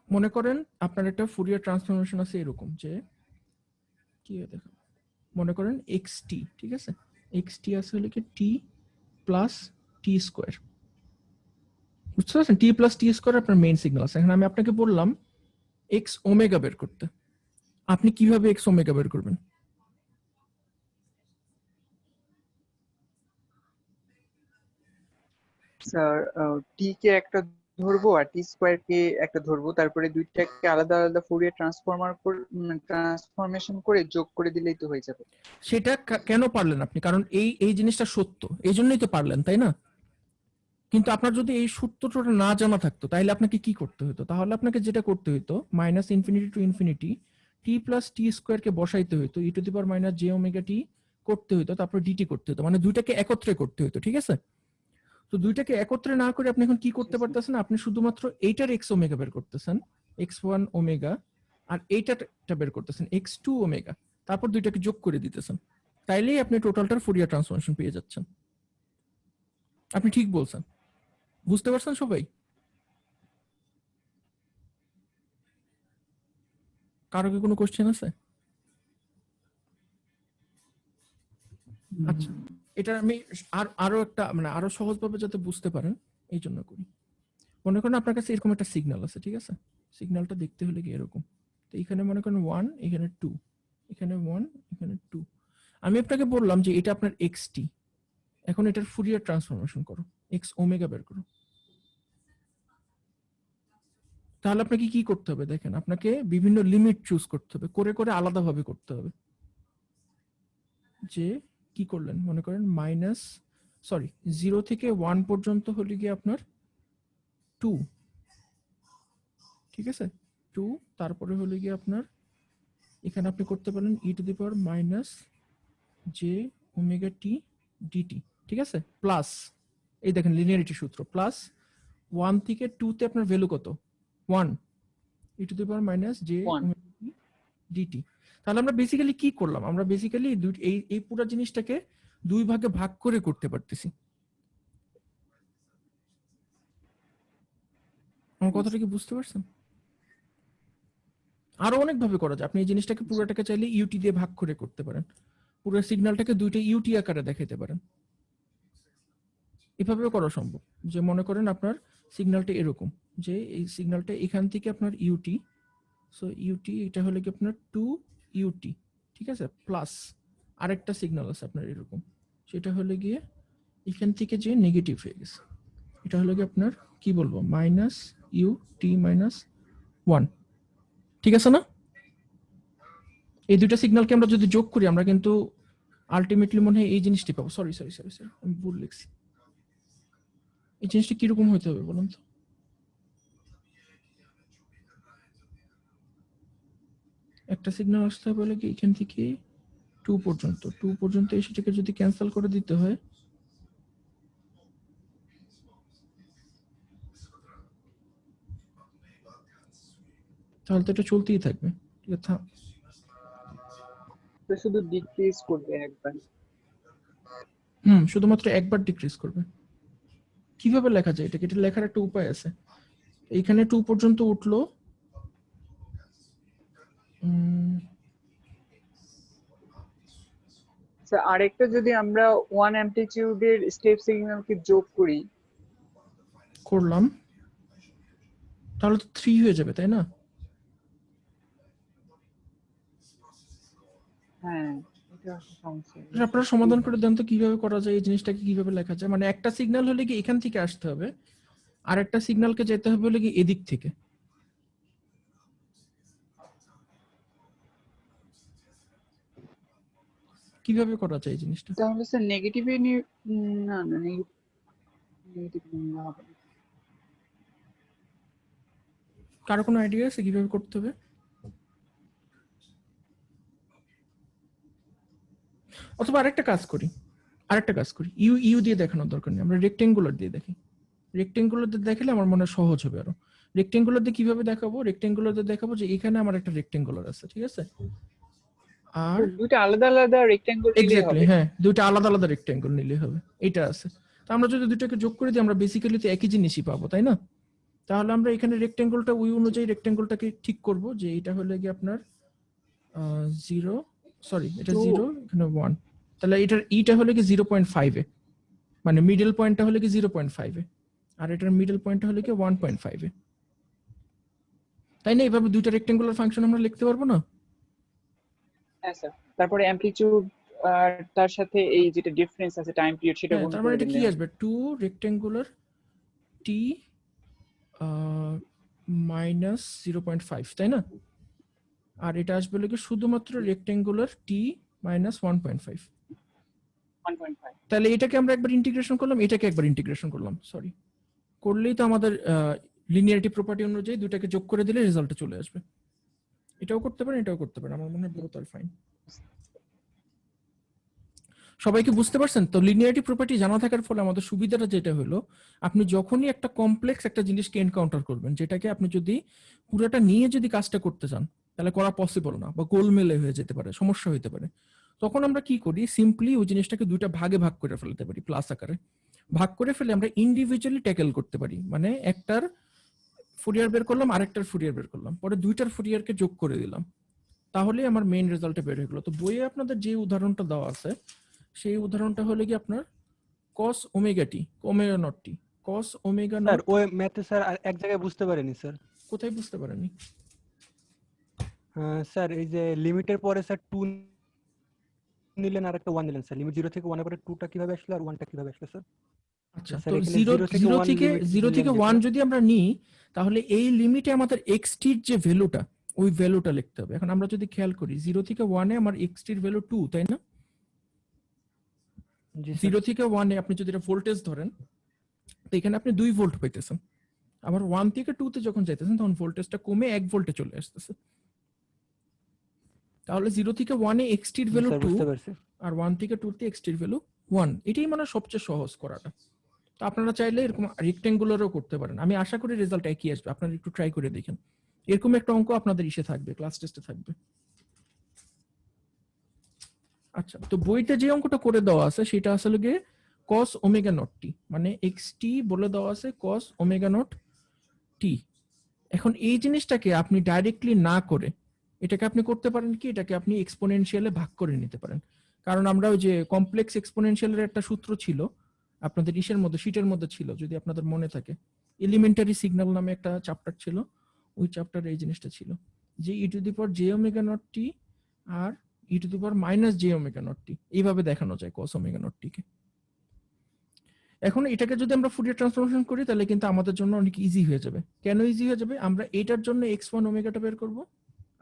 [SPEAKER 1] মনে করেন আপনার একটা ফুরিয়ার ট্রান্সফরমেশন আছে এরকম যে কি দেখো, মনে করেন xt, ঠিক আছে? xt আছে হলো কি t প্লাস টি স্কোয়ার। বুঝতে পারছেন? টি প্লাস টি স্কোয়ার আপনার মেইন সিগন্যাল আছে। এখন আমি আপনাকে বললাম এক্স ওমেগা বের করতে, আপনি কিভাবে এক্স ওমেগা বের করবেন?
[SPEAKER 4] স্যার টি কে একটা ধরবো আর টি স্কোয়ার কে একটা ধরবো, তারপরে দুইটাকে আলাদা আলাদা ফুরিয়ার ট্রান্সফরমেশন করে যোগ করে দিলেই তো হয়ে যাবে।
[SPEAKER 1] সেটা কেন পারলেন আপনি? কারণ এই এই জিনিসটা সত্য, এই জন্যই তো পারলেন, তাই না? কিন্তু আপনার যদি এই সূত্রটা না জানা থাকতো তাহলে আপনাকে কি করতে হতো? তাহলে আপনাকে যেটা করতে হতো minus infinity to infinity t plus t square কে বসাইতে হতো, e to the power minus j omega t করতে হতো, তারপর ডিটি করতে হতো, মানে দুইটাকে একত্রে করতে হতো, ঠিক আছে? তো দুইটাকে একত্রে না করে আপনি এখন কি করতে পারতেছেন? আপনি শুধুমাত্র এইটার এক্স ওমেগা বের করতেছেন, এক্স ওয়ান ওমেগা, আর এইটাটা বের করতেছেন এক্স টু ওমেগা, তারপর দুইটাকে যোগ করে দিতেছেন। তাইলেই আপনি টোটালটার ফুরিয়ার ট্রান্সফরমেশন পেয়ে যাচ্ছেন। আপনি ঠিক বলছেন। বুঝতে পারছেন সবাই? কারো কি কোনো কোশ্চেন আছে? এটা আমি আরো একটা মানে আরো সহজভাবে যাতে বুঝতে পারেন এই জন্য করি। মনে করেন আপনার কাছে এরকম একটা সিগন্যাল আছে, ঠিক আছে? সিগন্যালটা দেখতে হলে কি এরকম, তো এখানে মনে করেন 1, এখানে 2, এখানে 1, এখানে 2। আমি আপনাকে বললাম যে এটা আপনার xt, এখন এটার ফুরিয়ার ট্রান্সফরমেশন করো, x ওমেগা বের করো। তাহলে আপনাকে কি করতে হবে দেখেন, আপনাকে বিভিন্ন লিমিট চুজ করতে হবে, করে করে আলাদাভাবে করতে হবে। যে কি করলেন মনে করেন 0 থেকে 1 পর্যন্ত হলে গিয়ে আপনার 2, ঠিক আছে? 2, তারপরে হলে গিয়ে আপনার এখানে আপনি করতে পারেন e to the power minus j omega t dt, ঠিক আছে? প্লাস এই দেখেন লিনিয়ারিটি সূত্র, প্লাস 1 থেকে 2 তে আপনার ভ্যালু কত? 1, e to the power minus j omega t dt. তাহলে আমরা বেসিক্যালি কি করলাম, আমরা বেসিক্যালি এই পুরো জিনিসটাকে দুই ভাগে ভাগ করে করতে পারতেছি। আমার কথাটা কি বুঝতে পারছেন? আরো অনেক ভাবে করা যায়, আপনি এই জিনিসটাকে পুরোটাকে চাইলে ইউটি দিয়ে ভাগ করে করতে পারেন, পুরো সিগন্যালটাকে দুইটা ইউটি আকারে দেখাইতে পারেন। এভাবেও করা সম্ভব। যে মনে করেন আপনার সিগন্যালটা এরকম, যে এই সিগন্যালটা এখান থেকে আপনার ইউটি, সো ইউটি এটা হলো কি আপনার 2 ইউটি, ঠিক আছে? প্লাস আরেকটা সিগন্যাল আছে আপনার এরকম, সেটা হলো গিয়ে এখান থেকে যে নেগেটিভ হয়ে গেছে, এটা হলো কি আপনার কি বলবো মাইনাস ইউটি মাইনাস 1, ঠিক আছে না? এই দুইটা সিগন্যালকে আমরা যদি যোগ করি আমরা কিন্তু আলটিমেটলি মনে হয় এই জিনিসটি পাবো। সরি আমি ভুল লিখছি। এই জিনিসটা কিরকম হইতে হবে বলুন তো? একটা সিগন্যাল আসতে হবে বলে কি এখান থেকে 2 পর্যন্ত এসেটাকে যদি ক্যান্সেল করে দিতে হয়, তাহলে তো এটা চলতেই থাকবে, ঠিক আছে?
[SPEAKER 4] তো শুধু ডিক্রিজ করবে একবার।
[SPEAKER 1] শুধুমাত্র একবার ডিক্রিজ করবে। কিভাবে লেখা যায় এটাকে? এটা লেখার একটা উপায় আছে। এখানে 2 পর্যন্ত উঠলো,
[SPEAKER 4] স্যার আরেকটা যদি আমরা 1 অ্যামপ্লিটিউডের স্টেপ সিগন্যালকে যোগ করি,
[SPEAKER 1] করলাম, তাহলে তো 3 হয়ে যাবে, তাই না?
[SPEAKER 4] হ্যাঁ এটা সমস্যা।
[SPEAKER 1] এটা আপনারা সমাধান করে দেন তো কিভাবে করা যায়, এই জিনিসটাকে কিভাবে লেখা যায়। মানে একটা সিগন্যাল হলে কি এখান থেকে আসতে হবে, আর একটা সিগন্যালকে যেতে হবে হলে কি এদিক থেকে। কিভাবে করা যায় এই জিনিসটা?
[SPEAKER 4] তাহলে স্যার নেগেটিভে না নেগেটিভ না হবে না।
[SPEAKER 1] কারো কোনো আইডিয়া আছে কিভাবে করতে হবে? অথবা আরেকটা কাজ করি, ইউ দিয়ে দেখানোর দরকার নেই, আমরা রেক্টেঙ্গুলার দিয়ে দেখি। রেক্টেঙ্গুলার দিয়ে দেখালে আমার মনে হয় সহজ হবে আরো। রেক্টেঙ্গুলার দিয়ে কিভাবে দেখাবো? রেক্টেঙ্গুলার দিয়ে দেখাবো যে এখানে আমার একটা রেক্টেঙ্গুলার আছে, ঠিক আছে? আর
[SPEAKER 4] দুটো আলাদা আলাদা রেক্ট্যাঙ্গল নিলেই
[SPEAKER 1] এক্স্যাক্টলি,
[SPEAKER 4] হবে।
[SPEAKER 1] হ্যাঁ, দুটো আলাদা আলাদা রেক্টেঙ্গল নিলে হবে। এটা আছে, তো আমরা যদি দুটোকে যোগ করে দিই আমরা বেসিক্যালি তো একই জিনিসই পাবো, তাই না? তাহলে আমরা এখানে রেক্টেঙ্গলটা ওই অনুযায়ী রেক্টেঙ্গলটাকে ঠিক করব, যে এটা হলে কি আপনার 0, সরি এটা 0, এখানে 1, তাহলে এটার ইটা হলে কি 0.5 এ, মানে মিডল পয়েন্টটা হলে কি 0.5 এ, আর এটার মিডল পয়েন্টটা হলে কি 1.5 এ, তাই না? এইভাবে দুইটা রেক্টেঙ্গুলার ফাংশন আমরা লিখতে পারবো না?
[SPEAKER 4] হ্যাঁ স্যার, তারপরে অ্যামপ্লিটিউড আর তার সাথে এই যেটা ডিফারেন্স আছে টাইম পিরিয়ড সেটা গুণ
[SPEAKER 1] তার
[SPEAKER 4] করে
[SPEAKER 1] মানে এটা কি
[SPEAKER 4] দিলে
[SPEAKER 1] আসবে 2 রেক্টেঙ্গুলার টি মাইনাস 0.5, তাই না? আর এটা আসবে হলো শুধুমাত্র রেক্টেঙ্গুলার টি মাইনাস 1.5।
[SPEAKER 4] 1.5।
[SPEAKER 1] তাহলে এটাকে আমরা একবার ইন্টিগ্রেশন করলাম, এটাকে একবার ইন্টিগ্রেশন করলাম, সরি, করলেই তো আমাদের লিনিয়ারিটি প্রপার্টি অনুযায়ী দুটাকে যোগ করে দিলে রেজাল্টটা চলে আসবে। এটাও করতে পারেন, এটাও করতে পারেন, আমার মনে হয় বোথ আর ফাইন। সবাইকে বুঝতে পারছেন তো? লিনিয়ারিটি প্রপার্টি জানা থাকার ফলে আমাদের সুবিধাটা যেটা হলো, আপনি যখনই একটা কমপ্লেক্স একটা জিনিসকে এনকাউন্টার করবেন, যেটাকে আপনি যদি পুরোটা নিয়ে যদি কাজটা করতে চান তাহলে করা পসিবল না, বা গোলমেলে হয়ে যেতে পারে, সমস্যা হতে পারে, তখন আমরা কি করি, সিম্পলি ওই জিনিসটাকে দুইটা ভাগে ভাগ করে ফেলতে পারি, প্লাস আকারে ভাগ করে ফেলে আমরা ইন্ডিভিজুয়ালি ট্যাকেল করতে পারি। মানে একটার ফুরিয়ার বের করলাম, আরেকটার ফুরিয়ার বের করলাম, পরে দুইটার ফুরিয়ারকে যোগ করে দিলাম, তাহলে আমার মেইন রেজাল্টটা বের হয়ে গেলো। তো বইয়ে আপনাদের যে উদাহরণটা দেওয়া আছে সেই উদাহরণটা হলো কি আপনার cos omega t, omega nought T, cos omega
[SPEAKER 6] sir
[SPEAKER 1] not.
[SPEAKER 6] ওই ম্যাথে স্যার এক জায়গায় বুঝতে পারিনি স্যার।
[SPEAKER 1] কোথায় বুঝতে পারেননি?
[SPEAKER 6] স্যার এই যে লিমিটের পরে স্যার 2 নিলেন আর একটা 1 নিলেন স্যার, লিমিট 0 থেকে 1 এর পরে 2টা কিভাবে আসলো আর 1টা কিভাবে আসলো স্যার?
[SPEAKER 1] আচ্ছা,
[SPEAKER 6] স্যার
[SPEAKER 1] তো
[SPEAKER 6] এখানে
[SPEAKER 1] 0
[SPEAKER 6] 0 থেকে 1
[SPEAKER 1] থেকে
[SPEAKER 6] লিমিট
[SPEAKER 1] 0 থেকে
[SPEAKER 6] নিলেন
[SPEAKER 1] 1
[SPEAKER 6] যেটা,
[SPEAKER 1] যদি আমরা নিই তাহলে এই লিমিটে আমাদের x টির যে ভ্যালুটা ওই ভ্যালুটা লিখতে হবে। এখন আমরা যদি খেয়াল করি 0 থেকে 1 এ আমার x টির ভ্যালু 2, তাই না?
[SPEAKER 6] জি স্যার।
[SPEAKER 1] 0 থেকে 1 এ আপনি যদি এটা ভোল্টেজ ধরেন তো এখানে আপনি 2 ভোল্ট পাইতেছেন। আবার 1 থেকে 2 তে যখন যাইতেছেন তখন ভোল্টেজটা কমে 1 ভোল্টে চলে আসতেছে। তাহলে 0 থেকে 1 এ x টির
[SPEAKER 6] জি
[SPEAKER 1] ভ্যালু
[SPEAKER 6] স্যার
[SPEAKER 1] 2
[SPEAKER 6] বুঝতে পারছি।
[SPEAKER 1] আর 1 থেকে 2 তে x টির ভ্যালু 1। এটাই মানে সবচেয়ে সহজ করাটা। তো আপনারা চাইলে এরকম রেক্টেঙ্গুলারও করতে পারেন। আমি আশা করি রেজাল্ট একই আসবে, আপনারা একটু ট্রাই করে দেখেন। এরকম একটা অঙ্ক আপনাদের ইসে থাকবে, ক্লাস টেস্টে থাকবে। আচ্ছা, তো বইতে যে অঙ্কটা করে দেওয়া আছে সেটা আসলে গিয়ে cos ওমেগা নট টি, মানে xt বলে দেওয়া আছে cos ওমেগা নট টি। এখন এই জিনিসটাকে আপনি ডাইরেক্টলি না করে এটাকে আপনি করতে পারেন কি, এটাকে আপনি এক্সপোনেনশিয়ালে ভাগ করে নিতে পারেন। কারণ আমরা ওই যে কমপ্লেক্স এক্সপোনেনশিয়ালের একটা সূত্র ছিল আপনাদের ইসের মধ্যে, শীটের মধ্যে ছিল, যদি আপনাদের মনে থাকে, এলিমেন্টারি সিগন্যাল নামে একটা চ্যাপ্টার ছিল। ওই চ্যাপ্টারে এই জিনিসটা ছিল যে e to the power j omega nought t আর e to the power minus j omega nought t, এইভাবে দেখানো যায় cos ওমেগা নট টি কে। এখন এটাকে যদি আমরা ফুরিয়ার ট্রান্সফরমেশন করি তাহলে কিন্তু আমাদের জন্য অনেক ইজি হয়ে যাবে। কেন ইজি হয়ে যাবে? আমরা এটার জন্য x1 ওমেগাটা বের করব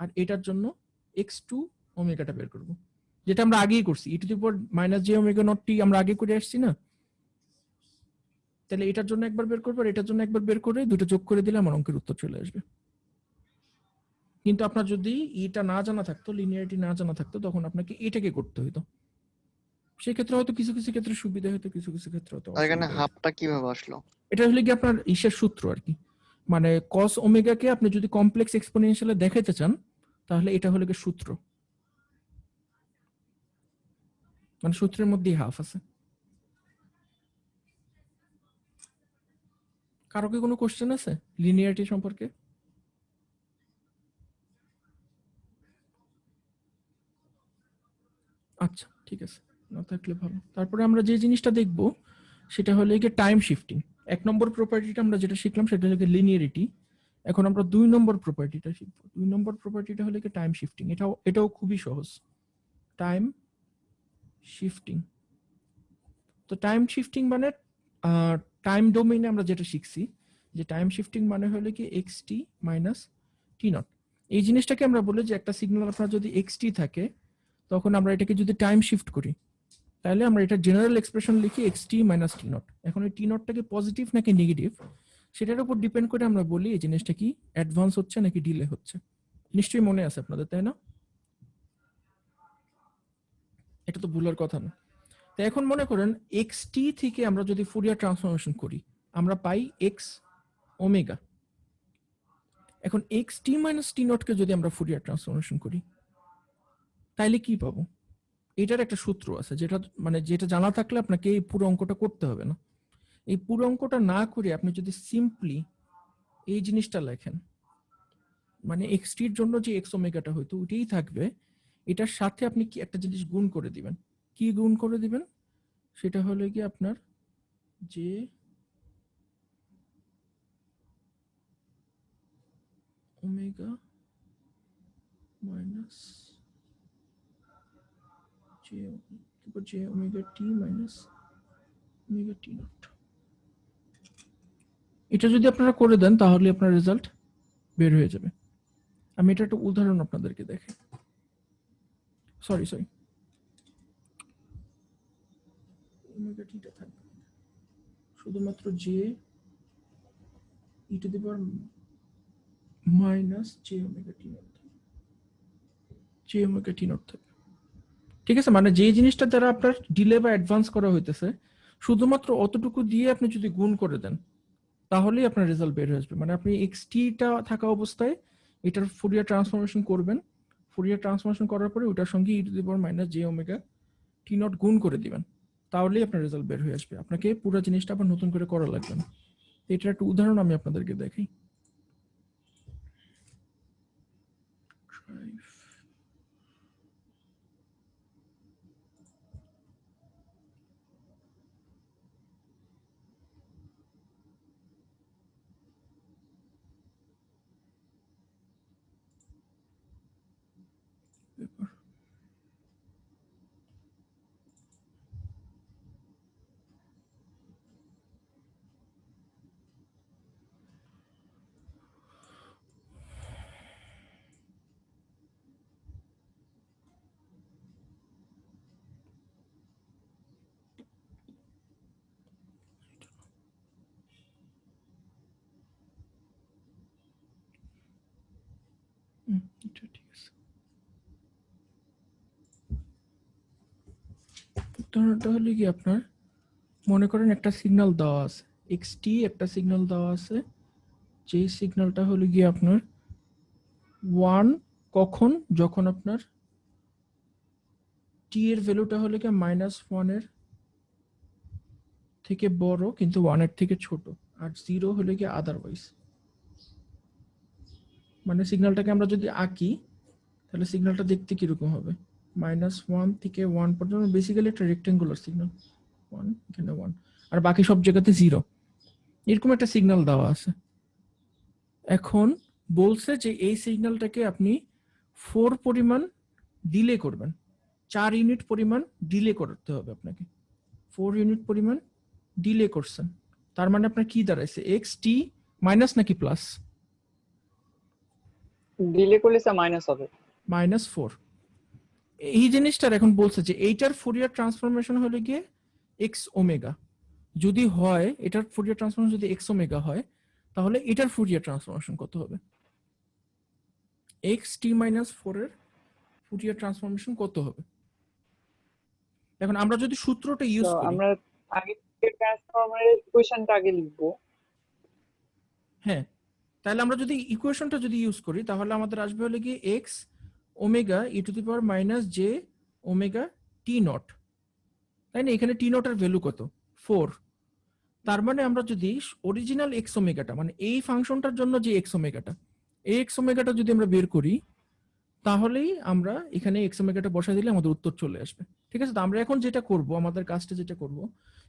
[SPEAKER 1] আর এটার জন্য x2 ওমেগাটা বের করব, যেটা আমরা আগেই করছি। E to the power minus j omega nought t আমরা আগে করে আসছি না? তাহলে এটার জন্য একবার বের করবো আর এটার জন্য একবার বের করে দুটো যোগ করে দিলে আমার অঙ্কের উত্তর চলে আসবে। কিন্তু আপনার যদি এটা না জানা থাকতো, লিনিয়ারিটি না জানা থাকতো, তখন আপনাকে এটাকে করতে হতো। সেক্ষেত্রে হয়তো কিছু কিছু ক্ষেত্রে সুবিধা হতো, কিছু কিছু ক্ষেত্রে হয়তো
[SPEAKER 10] আর এখানে
[SPEAKER 1] অসুবিধা হতো।
[SPEAKER 10] হাফটা কিভাবে আসলো?
[SPEAKER 1] এটা হলে কি আপনার ইসের সূত্র আর কি, মানে cos ওমেগাকে আপনি যদি কমপ্লেক্স এক্সপোনেনশিয়ালে দেখাতে চান তাহলে এটা হলো কি সূত্র, মানে সূত্রের মধ্যেই হাফ আছে। কারো কি কোনো কোশ্চেন আছে লিনিয়ারিটি সম্পর্কে? আচ্ছা, ঠিক আছে, না থাকলে ভালো। তারপরে আমরা যে জিনিসটা দেখব সেটা হলো কি টাইম শিফটিং। 1 নম্বর প্রপার্টিটা আমরা যেটা শিখলাম সেটা হলো লিনিয়ারিটি। এখন আমরা 2 নম্বর প্রপার্টিটা শিখব। 2 নম্বর প্রপার্টিটা হলো কি টাইম শিফটিং। এটাও খুবই সহজ, টাইম শিফটিং। তো টাইম শিফটিং মানে টাইম ডোমেইনে আমরা যেটা শিখছি যে টাইম শিফটিং মানে হলো কি x t minus t not. এই জিনিসটাকে আমরা বলি যে একটা সিগন্যাল আপনার যদি এক্স টি থাকে তখন আমরা এটাকে যদি টাইম শিফট করি তাহলে আমরা এটা জেনারেল এক্সপ্রেশন লিখি x t minus t not. এখন এই টি নটটাকে পজিটিভ নাকি নেগেটিভ সেটার উপর ডিপেন্ড করে আমরা বলি এই জিনিসটা কি অ্যাডভান্স হচ্ছে নাকি ডিলে হচ্ছে। নিশ্চয়ই মনে আছে আপনাদের, তাই না? এটা তো ভুলার কথা না। তো এখন মনে করেন এক্স টি থেকে আমরা যদি ফুরিয়ার ট্রান্সফরমেশন করি আমরা পাই এক্স ওমেগা। এখন এক্স টি মাইনাস টি নটকে যদি আমরা ফুরিয়ার ট্রান্সফরমেশন করি তাইলে কি পাবো? এটার একটা সূত্র আছে যেটা মানে যেটা জানা থাকলে আপনাকে এই পুরো অঙ্কটা করতে হবে না। এই পুরো অঙ্কটা না করে আপনি যদি সিম্পলি এই জিনিসটা লেখেন, মানে এক্স টির জন্য যে এক্স ওমেগাটা হয়তো ওইটাই থাকবে, এটার সাথে আপনি কি একটা জিনিস গুণ করে দিবেন। কি গুণ করে দিবেন? সেটা হলো কি আপনার যে ওমেগা মাইনাস যে omega t minus omega t not. এটা যদি আপনারা করে দেন তাহলে আপনার রেজাল্ট বের হয়ে যাবে। আমি এটা একটা উদাহরণ আপনাদেরকে দেখাই। সরি ওমেগা টিটা থাকবে শুধুমাত্র J E to the power minus j omega t not, J omega t not থাকবে। ঠিক আছে, মানে যে জিনিসটা দ্বারা আপনার ডিলে বা অ্যাডভান্স করা হইতেছে শুধুমাত্র অতটুকু দিয়ে আপনি যদি গুণ করে দেন তাহলেই আপনার রেজাল্ট বের হয়ে আসবে। মানে আপনি এক্স টিটা থাকা অবস্থায় এটার ফুরিয়ার ট্রান্সফরমেশন করবেন, ফুরিয়ার ট্রান্সফরমেশন করার পরে ওটার সঙ্গে e to the power minus j omega t nought গুণ করে দিবেন, তাহলেই আপনার রেজাল্ট বের হয়ে আসবে। আপনাকে পুরো জিনিসটা আবার নতুন করে করা লাগবে না। এটার একটা উদাহরণ আমি আপনাদেরকে দেখাই। এটা ঠিক আছে। উদাহরণটা হলো কি আপনার মনে করেন একটা সিগন্যাল দেওয়া আছে xt, একটা সিগন্যাল দেওয়া আছে যে সিগন্যালটা হলো গিয়ে আপনার 1 কখন, যখন আপনার t এর ভ্যালুটা হলো কি -1 এর থেকে বড় কিন্তু 1 এর থেকে ছোট, আর 0 হলো কি আদারওয়াইজ। মানে সিগন্যালটাকে আমরা যদি আঁকি তাহলে সিগন্যালটা দেখতে কিরকম হবে, -1 থেকে 1 পর্যন্ত, বেসিক্যালি একটা রেক্টেঙ্গুলার সিগন্যাল, 1 এখানে 1 আর বাকি সব জায়গাতে 0, এরকম একটা সিগন্যাল দেওয়া আছে। এখন বলছে যে এই সিগন্যালটাকে আপনি 4 পরিমাণ ডিলে করবেন, 4 ইউনিট পরিমাণ ডিলে করতে হবে আপনাকে, 4 ইউনিট পরিমাণ ডিলে করছেন, তার মানে আপনার কি দাঁড়াইছে xt মাইনাস নাকি প্লাস?
[SPEAKER 4] ডিলে করলে স্যার মাইনাস হবে।
[SPEAKER 1] -4। এই জিনিসটার এখন বলছে যে এইটার ফুরিয়ার ট্রান্সফরমেশন হলো গিয়ে x ওমেগা, যদি হয় এটার ফুরিয়ার ট্রান্সফরমেশন যদি x ওমেগা হয় তাহলে এটার ফুরিয়ার ট্রান্সফরমেশন কত হবে, xt - 4 এর ফুরিয়ার ট্রান্সফরমেশন কত হবে? এখন আমরা যদি সূত্রটা ইউজ
[SPEAKER 4] তো
[SPEAKER 1] করি,
[SPEAKER 4] আমরা আগে ট্রান্সফর্মারের ইকুয়েশনটা আগে লিখবো।
[SPEAKER 1] হ্যাঁ, তাহলে আমরা যদি ইকুয়েশনটা যদি ইউজ করি তাহলে আমাদের আসবে হলো কি x omega e to the power - j omega t not, তাই না? এখানে t নট এর ভ্যালু কত, 4। তার মানে আমরা যদি অরিজিনাল x ওমেগাটা মানে এই ফাংশনটার জন্য যে x ওমেগাটা, এই x ওমেগাটা যদি আমরা বের করি তাহলেই আমরা এখানে x ওমেগাটা বসাই দিলে আমাদের উত্তর চলে আসবে। ঠিক আছে, তো আমরা এখন যেটা করব, আমাদের কাজটা যেটা করব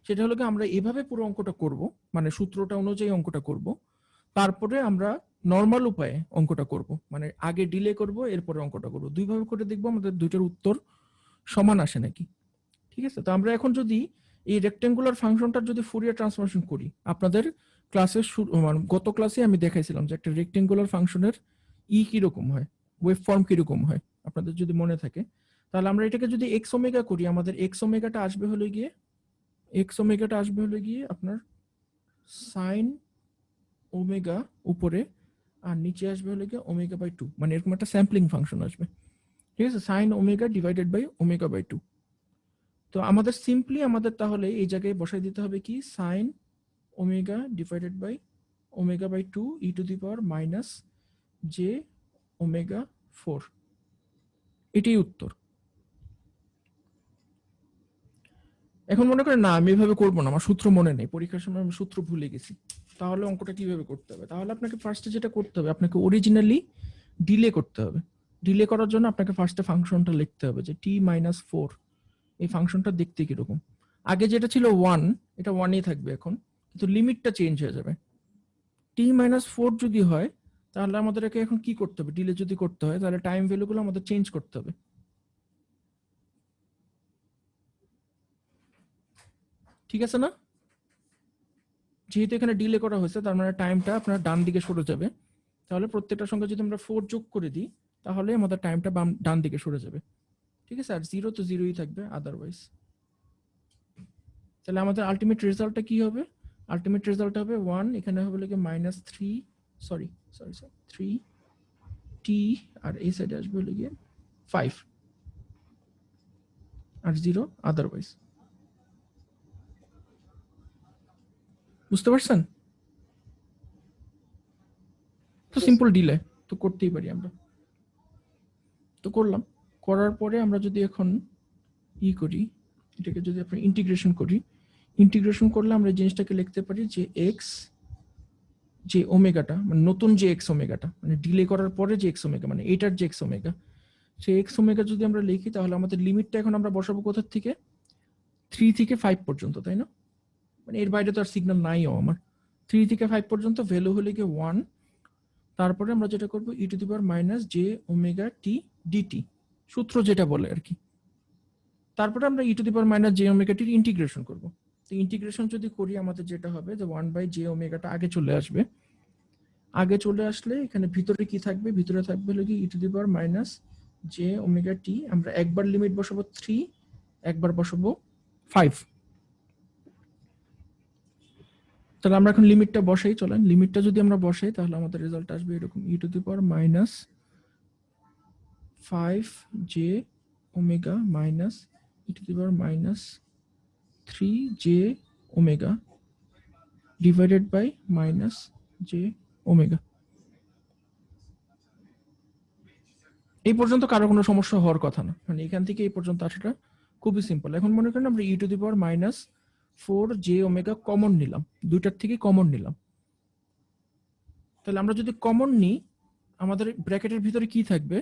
[SPEAKER 1] সেটা হলো কি আমরা এভাবে পুরো অঙ্কটা করব, মানে সূত্রটা অনুযায়ী অঙ্কটা করব, তারপরে আমরা নরমাল উপায়ে অঙ্কটা করব, মানে আগে ডিলে করব এরপরে অঙ্কটা করব, দুইভাবে করে দেখব আমাদের দুইটার উত্তর সমান আসে নাকি। ঠিক আছে, তো আমরা এখন যদি এই রেক্টেঙ্গুলার ফাংশনটার যদি ফুরিয়ার ট্রান্সফরমেশন করি, আপনাদের ক্লাসের গত ক্লাসে আমি দেখাইছিলাম যে একটা রেক্টেঙ্গুলার ফাংশনের কিরকম হয়, ওয়েভ ফর্ম কিরকম হয়, আপনাদের যদি মনে থাকে, তাহলে আমরা এটাকে যদি এক্স ওমেগা করি, আমাদের এক্স ওমেগাটা আসবে হলো গিয়ে আপনার সাইন ওমেগা উপরে, আর নিচে আসবে হলো গিয়ে ω/2, মানে এরকম একটা স্যাম্পলিং ফাংশন আসবে। ঠিক আছে, সাইন ওমেগা ডিভাইডেড বাই ω/2। তো আমাদের সিম্পলি আমাদের তাহলে এই জায়গায় বসাই দিতে হবে কি sine omega divided by ω/2 e to the power -j⍵4, এটাই উত্তর। এখন মনে করেন না আমি এভাবে করবো না, আমার সূত্র মনে নেই, পরীক্ষার সময় আমি সূত্র ভুলে গেছি, তাহলে অঙ্কটা কিভাবে করতে হবে? তাহলে আপনাকে ফার্স্টে যেটা করতে হবে, আপনাকে অরিজিনালি ডিলে করতে হবে। ডিলে করার জন্য আপনাকে ফার্স্টে ফাংশনটা লিখতে হবে যে t-4, এই ফাংশনটা দেখতে কিরকম। আগে যেটা ছিল 1, এটা 1ই থাকবে এখন, কিন্তু লিমিটটা চেঞ্জ হয়ে যাবে। t-4 যদি হয় তাহলে আমাদেরকে এখন কি করতে হবে, ডিলে যদি করতে হয় তাহলে টাইম ভ্যালুগুলো আমাদের চেঞ্জ করতে হবে। ঠিক আছে না? যেহেতু এখানে ডিলে করা হয়েছে তার মানে টাইমটা আপনার ডান দিকে সরে যাবে, তাহলে প্রত্যেকটার সঙ্গে যদি আমরা 4 যোগ করে দিই তাহলে আমাদের টাইমটা ডান দিকে সরে যাবে। ঠিক আছে, আর 0 তো 0ই থাকবে আদারওয়াইজ। তাহলে আমাদের আলটিমেট রেজাল্টটা কি হবে? আলটিমেট রেজাল্ট হবে 1, এখানে হবে লাগে -3 t, আর এই সাইডে আসবে হলো গিয়ে 5, আর 0 আদারওয়াইজ। বুঝতে পারছেন? তো সিম্পল ডিলে তো করতেই পারি আমরা, তো করলাম। করার পরে আমরা যদি এখন করি, এটাকে যদি আপনি ইন্টিগ্রেশন করি, ইন্টিগ্রেশন করলে আমরা জিনিসটাকে লিখতে পারি যে এক্স যে ওমেগাটা, মানে নতুন যে এক্স ওমেগাটা, মানে ডিলে করার পরে যে এক্স ওমেগা, মানে এটার যে এক্স ওমেগা, সেই এক্স ওমেগা যদি আমরা লিখি তাহলে আমাদের লিমিটটা এখন আমরা বসাবো কোথা থেকে, 3 থেকে 5 পর্যন্ত, তাই না? মানে এর বাইরে তো আর সিগন্যাল নাইও আমার। 3 থেকে 5 পর্যন্ত ভ্যালু হলে গিয়ে 1, তারপরে আমরা যেটা করবো e to the power -j⍵t dt, সূত্র যেটা বলে আর কি। তারপরে আমরা e to the power -j⍵t integration করব। তো ইন্টিগ্রেশন যদি করি আমাদের যেটা হবে যে 1/j⍵টা আগে চলে আসবে, আগে চলে আসলে এখানে ভিতরে কি থাকবে, ভিতরে থাকবে হলো কি e to the power -j⍵t, আমরা একবার লিমিট বসাবো 3, একবার বসাবো 5। তাহলে আমরা এখন লিমিটটা বসাই, চলেন লিমিটটা যদি আমরা বসাই তাহলে আমাদের রেজাল্ট আসবে এরকম, e to the power 5j omega minus e to the power minus 3j omega divided by minus j omega. এই পর্যন্ত কারো কোনো সমস্যা হওয়ার কথা না, মানে এখান থেকে এই পর্যন্ত আসাটা খুবই সিম্পল। এখন মনে করেন আমরা e to the power minus 4j omega common নিলাম, দুইটার থেকে কমন নিলাম। তাহলে আমরা যদি কমন নিই আমাদের ব্র্যাকেটের ভিতরে কি থাকবে,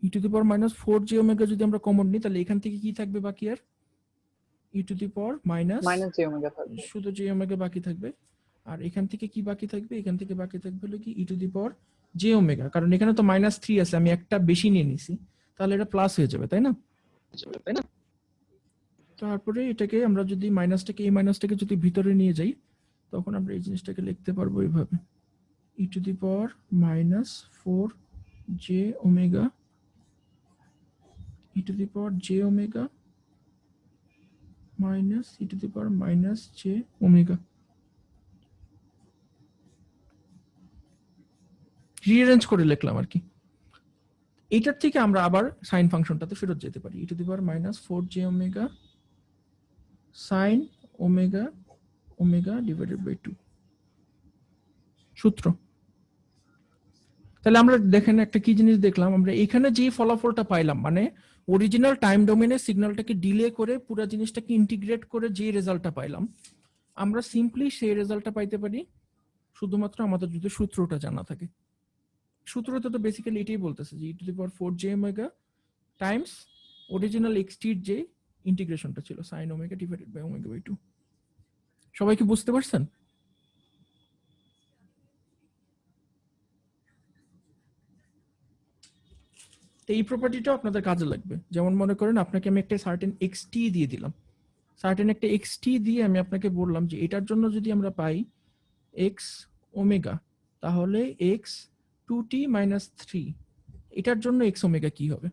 [SPEAKER 1] e to the power minus 4j omega যদি আমরা কমন নিই তাহলে এখান থেকে কি থাকবে বাকি, আর e to the power minus
[SPEAKER 4] minus j omega থাকবে।
[SPEAKER 1] শুধু j omega বাকি থাকবে। আর এখান থেকে কি বাকি থাকবে, এখান থেকে বাকি থাকবে হলো কি e to the power j omega, কারণ এখানে তো -3 আছে, আমি একটা বেশি নিয়ে নিছি, তাহলে এটা প্লাস হয়ে যাবে, তাই না? তারপরে এটাকে আমরা যদি মাইনাসটাকে এই মাইনাসটাকে যদি ভিতরে নিয়ে যাই তখন আমরা এই জিনিসটাকে লিখতে পারবো এইভাবে, e to the power minus 4j omega e to the power j omega minus e to the power minus j omega। Rearrange করে লিখলাম আর কি। এইটার থেকে আমরা আবার সাইন ফাংশনটাতে ফেরত যেতে পারি, e to the power minus 4j omega sin omega omega divided by 2 সূত্র। তাহলে আমরা দেখেন একটা কি জিনিস দেখলাম, আমরা এখানে যে ফলাফলটা পাইলাম মানে অরিজিনাল টাইম ডোমেনে সিগন্যালটাকে ডিলে করে পুরো জিনিসটাকে ইন্টিগ্রেট করে যে রেজাল্টটা পাইলাম, আমরা সিম্পলি সেই রেজাল্টটা পাইতে পারি শুধুমাত্র আমাদের যদি সূত্রটা জানা থাকে। সূত্রটা তো বেসিক্যালি এটাই বলতেছে যে e to the power 4j omega Times original xt এর যে ইন্টিগ্রেশনটা ছিল sin omega divided by omega by 2। সবাই কি বুঝতে পারছেন? এই প্রপার্টিটাও আপনাদের কাজে লাগবে। যেমন মনে করেন আপনাকে আমি একটা সার্টেন xt দিয়ে দিলাম, সার্টেন একটা xt দিয়ে আমি আপনাকে বললাম যে এটার জন্য যদি আমরা পাই x ওমেগা তাহলে x 2t minus 3, এটার জন্য x ওমেগা কি হবে?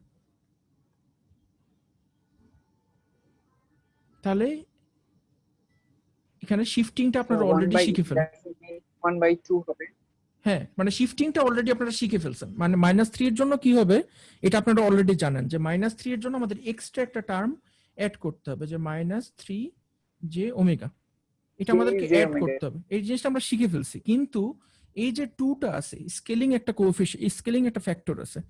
[SPEAKER 1] তাহলে এখানে শিফটিংটা আপনারা অলরেডি শিখে ফেলেন।
[SPEAKER 4] 1/2 হবে।
[SPEAKER 1] হ্যাঁ, মানে শিফটিংটা অলরেডি আপনারা শিখে ফেলছেন, মানে -3 এর জন্য কি হবে এটা আপনারা অলরেডি জানেন যে -3 এর জন্য আমাদের এক্সট্রা একটা টার্ম অ্যাড করতে হবে যে -3j ওমেগা, এটা আমাদেরকে অ্যাড করতে হবে। এই জিনিসটা আমরা শিখে ফেলছি, কিন্তু এই যে 2টা আছে স্কেলিং একটা কোএফিশিয়েন্ট, স্কেলিং একটা ফ্যাক্টর আছে,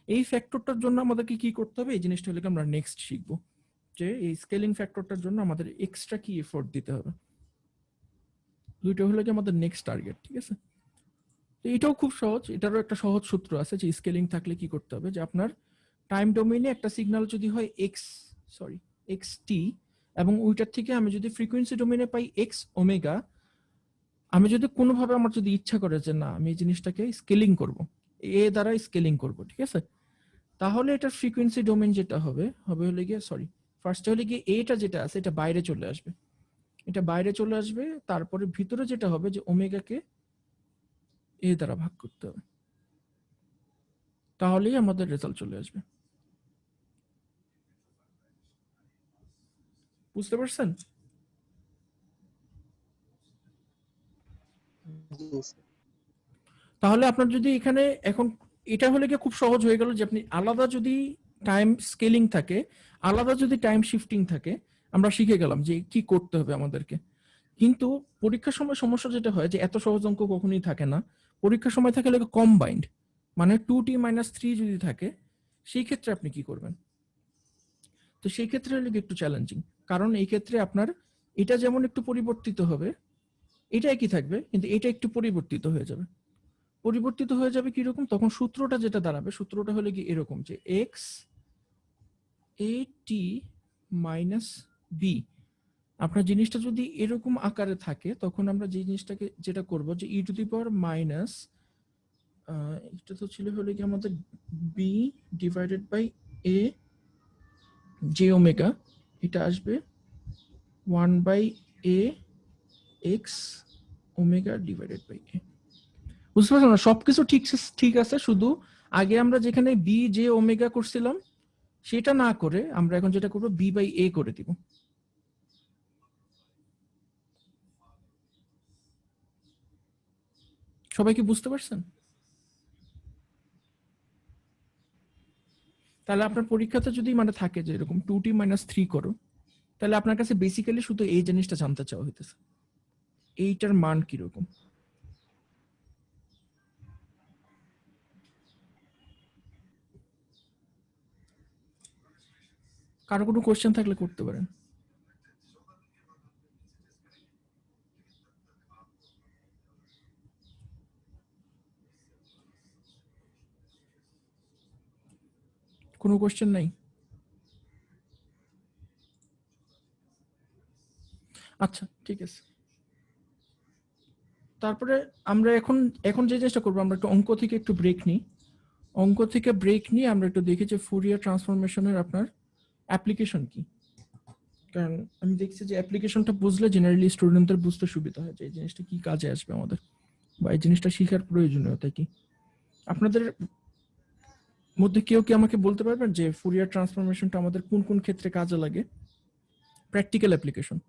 [SPEAKER 1] এই ফ্যাক্টরটার জন্য আমাদেরকে কি করতে হবে এই জিনিসটা হলে আমরা নেক্সট শিখবো যে এই স্কেলিং ফ্যাক্টরটার জন্য আমাদের এক্সট্রা কি এফোর্ট দিতে হবে। দুইটা হলো কি আমাদের নেক্সট টার্গেট, ঠিক আছে? তো এটাও খুব সহজ, এটারও একটা সহজ সূত্র আছে যে স্কেলিং থাকলে কি করতে হবে, যে আপনার টাইম ডোমেইনে একটা সিগন্যাল যদি হয় xt এবং ওইটার থেকে আমি যদি ফ্রিকোয়েন্সি ডোমেইনে পাই x ওমেগা, আমি যদি কোনোভাবে আমার যদি ইচ্ছা করে যে না আমি এই জিনিসটাকে স্কেলিং করব, এ দ্বারা স্কেলিং করব, ঠিক আছে, তাহলে এটা ফ্রিকোয়েন্সি ডোমেইন যেটা হবে হলে গিয়ে ফার্স্টে হলে গিয়ে এটা যেটা আছে এটা বাইরে চলে আসবে, এটা বাইরে চলে আসবে, তারপরে ভিতরে যেটা হবে যে ওমেগাকে এ দ্বারা ভাগ করতে হবে, তাহলেই আমাদের রেজাল্ট চলে আসবে। বুঝতে পারছেন? তাহলে আপনার যদি এখানে এখন এটা হলে কি খুব সহজ হয়ে গেল যে আপনি আলাদা যদি টাইম স্কেলিং থাকে, আলাদা যদি টাইম শিফটিং থাকে, আমরা শিখে গেলাম যে কি করতে হবে আমাদেরকে। কিন্তু পরীক্ষার সময় সমস্যা যেটা হয় যে এত সহজ অঙ্ক কখনোই থাকে না, পরীক্ষার সময় থাকে লাগে কম্বাইন্ড, মানে 2t - 3 যদি থাকে সেই ক্ষেত্রে আপনি কি করবেন? তো সেই ক্ষেত্রে হলে একটু চ্যালেঞ্জিং, কারণ এই ক্ষেত্রে আপনার এটা যেমন একটু পরিবর্তিত হবে, এটা একই থাকবে কিন্তু এটা একটু পরিবর্তিত হয়ে যাবে। পরিবর্তিত হয়ে যাবে কিরকম, তখন সূত্রটা যেটা দাঁড়াবে সূত্রটা হলে কি এরকম যে x at minus b। আপনার জিনিসটা যদি এরকম আকারে থাকে তখন আমরা যে জিনিসটাকে যেটা করব যে e to the power minus এটা তো ছিল হলে কি আমাদের b divided by a j omega, এটা আসবে 1/a x omega divided by a। বুঝতে পারছেন না? সবকিছু ঠিক আছে, শুধু আগে আমরা যেখানে বি জে ওমেগা করছিলাম সেটা না করে আমরা এখন যেটা করব b/a করে দিব। সবাই কি বুঝতে পারছেন? তাহলে আপনার পরীক্ষাতে যদি মানে থাকে যে এরকম 2t - 3 করো, তাহলে আপনার কাছে বেসিক্যালি শুধু এই জিনিসটা জানতে চাওয়া হইতেছে, এইটার মান কিরকম। কারো কোনো কোশ্চেন থাকলে করতে পারেন। কোনো কোশ্চেন নাই? আচ্ছা ঠিক আছে, তারপরে আমরা এখন এখন যে চেষ্টা করবো, আমরা একটু অঙ্ক থেকে একটু ব্রেক নিই। অঙ্ক থেকে ব্রেক নিয়ে আমরা একটু দেখি যে ফুরিয়ার ট্রান্সফরমেশনের আপনার অ্যাপ্লিকেশন কি। কারণ আমি দেখছি যে অ্যাপ্লিকেশনটা বুঝলে জেনারেলি স্টুডেন্টদের বুঝতে সুবিধা হয় যে এই জিনিসটা কি কাজে আসবে আমাদের, বা এই জিনিসটা শেখার প্রয়োজনীয়তা কি। আপনাদের মধ্যে কেউ কি আমাকে বলতে পারবেন যে ফুরিয়ার ট্রান্সফরমেশনটা আমাদের কোন কোন ক্ষেত্রে কাজে লাগে, প্র্যাকটিক্যাল অ্যাপ্লিকেশন?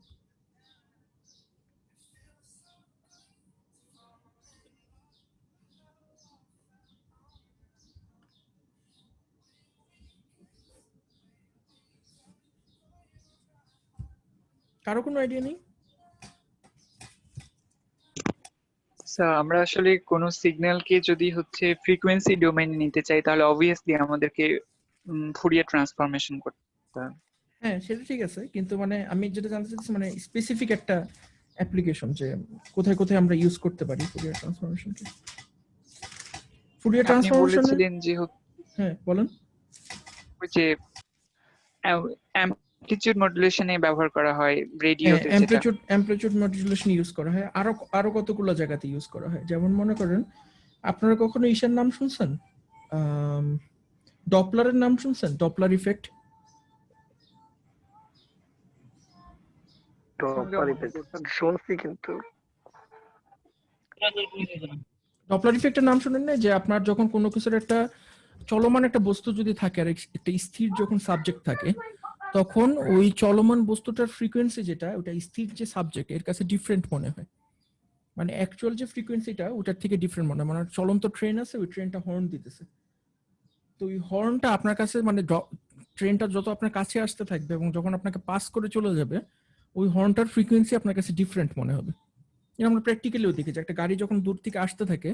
[SPEAKER 1] কারো কোনো আইডিয়া নেই?
[SPEAKER 4] স্যার আমরা আসলে কোনো সিগন্যালকে যদি হচ্ছে ফ্রিকোয়েন্সি ডোমেইনে নিতে চাই তাহলে অবভিয়াসলি আমাদেরকে ফুরিয়ার ট্রান্সফরমেশন করতে হবে।
[SPEAKER 1] হ্যাঁ সেটা ঠিক আছে, কিন্তু মানে আমি যেটা জানতে চাচ্ছি মানে স্পেসিফিক একটা অ্যাপ্লিকেশন যে কোথায় কোথায় আমরা ইউজ করতে পারি ফুরিয়ার ট্রান্সফরমেশনকে। ফুরিয়ার
[SPEAKER 4] আপনি
[SPEAKER 1] ট্রান্সফরমেশন,
[SPEAKER 4] বলেছিলেন যে
[SPEAKER 1] হ্যাঁ বলেন।
[SPEAKER 4] ওই যে অ্যামপ্লিটিউড মডুলেশনে ব্যবহার করা হয় রেডিওতে, যেটা
[SPEAKER 1] অ্যামপ্লিটিউড মডুলেশন ইউজ করা হয়, আরো কতগুলো জায়গাতে ইউজ করা হয়। যেমন মনে করেন আপনারা কখনো ইসের নাম শুনছেন, ডপলারের নাম শুনছেন? Doppler effect.
[SPEAKER 9] শুনছি কিন্তু
[SPEAKER 1] ডপলার ইফেক্টের নাম শুনেন না? যে আপনার যখন কোনো কিছুর একটা চলমান একটা বস্তু যদি থাকে আর একটা স্থির যখন সাবজেক্ট থাকে, তখন ওই চলমান বস্তুটার ফ্রিকোয়েন্সি যেটা, ওটা স্থির যে সাবজেক্ট এর কাছে ডিফারেন্ট মনে হয়। মানে অ্যাকচুয়াল যে ফ্রিকোয়েন্সিটা ওটার থেকে ডিফারেন্ট মনে হয়। মানে চলন্ত ট্রেন আছে, ওই ট্রেনটা হর্ন দিতেছে, তো ওই হর্নটা আপনার কাছে মানে ট্রেনটা যত আপনার কাছে আসতে থাকবে এবং যখন আপনাকে পাস করে চলে যাবে, ওই হর্নটার ফ্রিকোয়েন্সি আপনার কাছে ডিফারেন্ট মনে হবে। এটা আমরা প্র্যাকটিক্যালিও দেখেছি, একটা গাড়ি যখন দূর থেকে আসতে থাকে,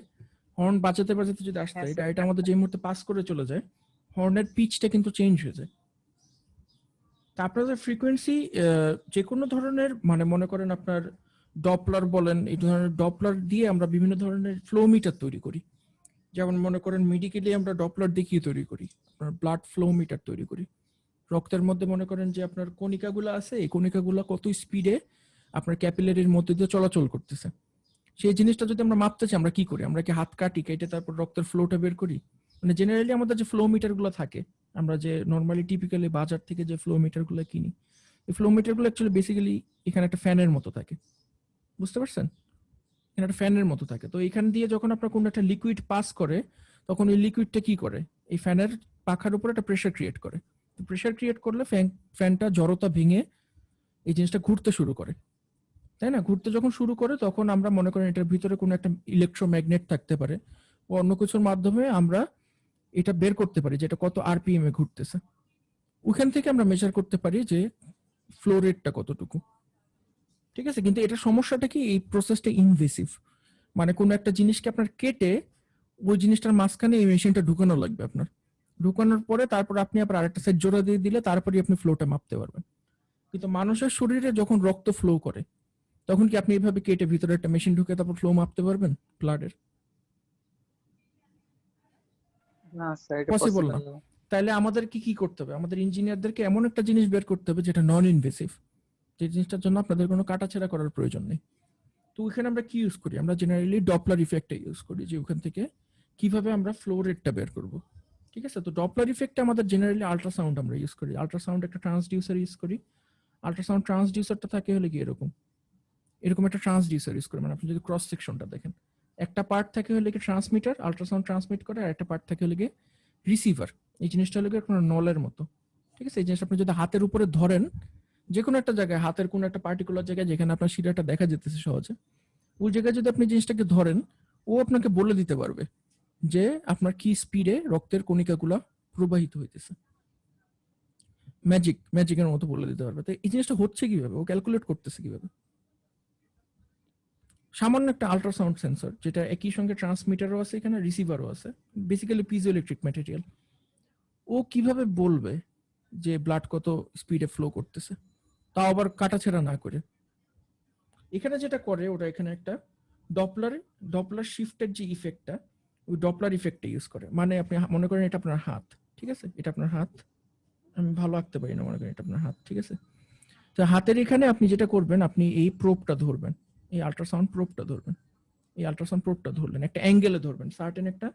[SPEAKER 1] হর্ন বাজাতে বাজাতে যদি আসতে হয়, গাড়িটা আমাদের যে মুহূর্তে পাস করে চলে যায়, হর্নের পিচটা কিন্তু চেঞ্জ হয়ে যায়। তা আপনাদের ফ্রিকোয়েন্সি যে কোনো ধরনের মানে মনে করেন আপনার ডপলার বলেন, এই ধরনের ডপলার দিয়ে আমরা বিভিন্ন ধরনের ফ্লো মিটার তৈরি করি। যেমন মনে করেন মেডিকেলি আমরা ডপলার দেখিয়ে তৈরি করি, আপনার ব্লাড ফ্লো মিটার তৈরি করি। রক্তের মধ্যে মনে করেন যে আপনার কণিকাগুলো আছে, এই কণিকাগুলো কত স্পিডে আপনার ক্যাপিলারির মধ্যে দিয়ে চলাচল করতেছে, সেই জিনিসটা যদি আমরা মাপতে চাই আমরা কি করি? আমরা কি হাত কাটি, কেটে তারপর রক্তের ফ্লোটা বের করি? মানে জেনারেলি আমাদের যে ফ্লো মিটার গুলো থাকে, আমরা যে নর্মালি টিপিক্যালি বাজার থেকে যে ফ্লো মিটার গুলো কিনি, এই ফ্লো মিটার গুলো অ্যাকচুয়ালি বেসিক্যালি এখানে একটা ফ্যানের মতো থাকে, বুঝতে পারছেন? এখানে একটা ফ্যানের মতো থাকে। তো এখান দিয়ে যখন আপনার কোনো একটা লিকুইড পাস করে, তখন ওই লিকুইডটা কি করে, এই ফ্যানের পাখার উপর একটা প্রেসার ক্রিয়েট করে। প্রেসার ক্রিয়েট করলে ফ্যানটা জড়তা ভেঙে এই জিনিসটা ঘুরতে শুরু করে, তাই না? ঘুরতে যখন শুরু করে তখন আমরা মনে করেন এটার ভিতরে কোনো একটা ইলেকট্রোম্যাগনেট থাকতে পারে, ও অন্য কিছুর মাধ্যমে আমরা এটা বের করতে পারি যে এটা কত আরপিএম এ ঘুরতেছে। ওখান থেকে আমরা মেজার করতে পারি যে ফ্লো রেটটা কতটুকু, ঠিক আছে? কিন্তু এটা সমস্যাটা কি, এই প্রসেসটা ইনভেসিভ। মানে কোনো একটা জিনিসকে আপনার কেটে ওই জিনিসটার মাঝখানে এই মেশিনটা ঢুকানো লাগবে আপনার, ঢুকানোর পরে তারপর আপনি আবার আরেকটা সাইড জোড়া দিয়ে দিলে তারপরে আপনি ফ্লোটা মাপতে পারবেন। কিন্তু মানুষের শরীরে যখন রক্ত ফ্লো করে, তখন কি আপনি এইভাবে কেটে ভিতরে একটা মেশিন ঢুকে তারপর ফ্লো মাপতে পারবেন ব্লাডের?
[SPEAKER 4] না স্যার, এটা
[SPEAKER 1] পসিবল
[SPEAKER 4] পসিবল
[SPEAKER 1] না।
[SPEAKER 4] না।
[SPEAKER 1] তাহলে আমাদের কি করতে হবে? আমাদের ইঞ্জিনিয়ারদেরকে এমন একটা জিনিস বের করতে হবে যেটা নন ইনভেসিভ, যে জিনিসটার জন্য আপনাদের কোনো কাটাছেঁড়া করার প্রয়োজন নেই। তো ওখানে আমরা কি ইউজ করি? আমরা জেনারেলি ডপলার ইফেক্টটা ইউজ করি, যে ওখান থেকে কিভাবে আমরা ফ্লো রেটটা বের করব, ঠিক আছে? তো ডপলার ইফেক্টে আমাদের জেনারেলি আল্ট্রাসাউন্ড আমরা ইউজ করি, আল্ট্রাসাউন্ড একটা ট্রান্সডিউসার ইউজ করি। আল্ট্রাসাউন্ড ট্রান্সডিউসারটা থাকে হলে কি এরকম এরকম একটা ট্রান্সডিউসার ইউজ করি। মানে আপনি যদি ক্রস সেকশনটা দেখেন, একটা পার্ট থাকে হলে কি ট্রান্সমিটার, আল্ট্রাসাউন্ড ট্রান্সমিট করে, আর একটা পার্ট থাকে হলে কি রিসিভার। এই জিনিসটা হলো একটা নলের মতো, ঠিক আছে? এই জিনিসটা আপনি যদি হাতের উপরে ধরেন, যে কোনো একটা জায়গায়, হাতের কোনো একটা পার্টিকুলার জায়গায় যেখানে আপনার শিরাটা দেখা যেতেছে সহজে, ওই জায়গায় যদি আপনি জিনিসটাকে ধরেন, ও আপনাকে বলে দিতে পারবে যে আপনার কি স্পিডে রক্তের কণিকাগুলা প্রবাহিত হইতেছে। ম্যাজিকের মতো বলে দিতে পারবে। তো এই জিনিসটা হচ্ছে কিভাবে, ও ক্যালকুলেট করতেছে কিভাবে? সামান্য একটা আল্ট্রাসাউন্ড সেন্সর, যেটা একই সঙ্গে ট্রান্সমিটারও আছে, এখানে রিসিভারও আছে, বেসিক্যালি পিজো ইলেকট্রিক ম্যাটেরিয়াল। ও কিভাবে বলবে যে ব্লাড কত স্পিডে ফ্লো করতেছে, তাও আবার কাটাছেঁড়া না করে? এখানে যেটা করে ওটা, এখানে একটা ডপলার শিফটের যে ইফেক্টটা, ওই ডপলার ইফেক্টটা ইউজ করে। মানে আপনি মনে করেন এটা আপনার হাত, ঠিক আছে, এটা আপনার হাত, আমি ভালো আঁকতে পারি না, মনে করেন এটা আপনার হাত, ঠিক আছে। তো হাতের এখানে আপনি যেটা করবেন, আপনি এই প্রোবটা ধরবেন, এই আল্ট্রাসাউন্ড প্রোবটা ধরবেন, এই আল্ট্রাসাউন্ড প্রোবটা ধরলেন, একটা অ্যাঙ্গেলে ধরবেন, সার্টেন একটা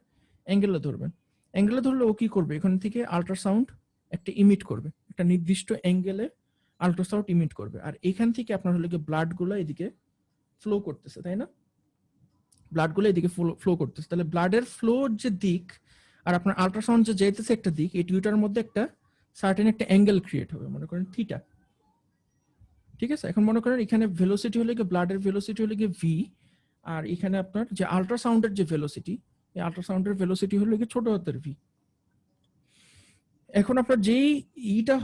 [SPEAKER 1] অ্যাঙ্গেলে ধরবেন। অ্যাঙ্গেলে ধরলে ও কি করবে, এখান থেকে আল্ট্রাসাউন্ড একটা ইমিট করবে, একটা নির্দিষ্ট অ্যাঙ্গেলে আল্ট্রাসাউন্ড ইমিট করবে। আর এখান থেকে আপনার হলো কি ব্লাড গুলো এদিকে ফ্লো করতেছে, তাই না? ব্লাড গুলো এদিকে ফ্লো করতেছে, তাহলে ব্লাডের ফ্লোর যে দিক আর আপনার আল্ট্রাসাউন্ড যে যাইতেছে একটা দিক, এই দুইটার মধ্যে একটা সার্টেন একটা অ্যাঙ্গেল ক্রিয়েট হবে, মনে করেন থিটা, ঠিক আছে। এখন মনে করেন এখানে ভেলোসিটি হলে গিয়ে, ব্লাডের ভেলোসিটি হলে গিয়ে ভি, আর এখানে আপনার যে আল্ট্রাসাউন্ডের যে ভেলোসিটি, এই আল্ট্রাসাউন্ডের ভেলোসিটি হলো গিয়ে ছোট হাতের ভি। এখন আপনার যেই ইটা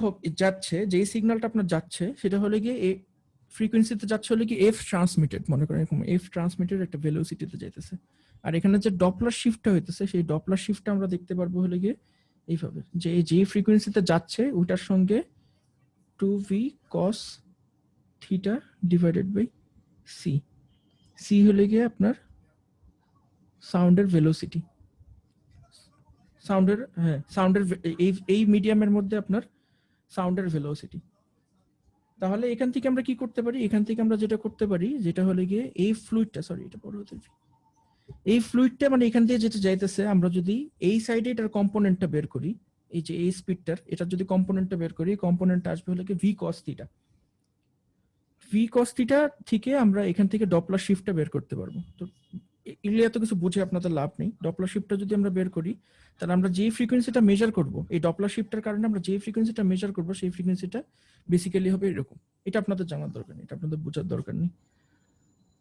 [SPEAKER 1] যাচ্ছে, যেই সিগন্যালটা আপনার যাচ্ছে, সেটা হলে গিয়ে ফ্রিকোয়েন্সিতে যাচ্ছে হলে কি এফ ট্রান্সমিটেড, মনে করেন এরকম এফ ট্রান্সমিটেড একটা ভেলোসিটিতে যাইতেছে। আর এখানে যে ডপলার শিফটটা হইতেছে, সেই ডপলার শিফটটা আমরা দেখতে পারবো হলে গিয়ে এইভাবে, যে যে ফ্রিকোয়েন্সিতে যাচ্ছে ওইটার সঙ্গে 2v cos theta divided by c. C হলে গিয়ে আপনার সাউন্ডের ভেলোসিটি, সাউন্ডের এই মিডিয়ামের মধ্যে আপনার সাউন্ডের ভেলোসিটি। তাহলে এখান থেকে আমরা কি করতে পারি, এখান থেকে আমরা যেটা করতে পারি, যেটা হলে গিয়ে এই ফ্লুইডটা, সরি এটা বড় হতে, এই ফ্লুইডটা মানে এখান থেকে যেটা যাইতেছে, আমরা যদি এই সাইডে এটার কম্পোনেন্টটা বের করি, এই যে এই স্পিডটার, এটার যদি কম্পোনেন্টটা বের করি, কম্পোনেন্টটা আসবে হলে কি V cos theta. V cos theta থেকে আমরা এখান থেকে ডপলার শিফটটা বের করতে পারবো। তো এগুলো এত কিছু বুঝে আপনাদের লাভ নেই। ডপলার শিফটটা যদি আমরা বের করি, তাহলে আমরা যে ফ্রিকোয়েন্সিটা মেজার করব, এই ডপলার শিফটের কারণে আমরা যে ফ্রিকোয়েন্সিটা মেজার করব, সেই ফ্রিকোয়েন্সিটা বেসিক্যালি হবে এরকম। এটা আপনাদের জানার দরকার নেই, এটা আপনাদের বোঝার দরকার নেই।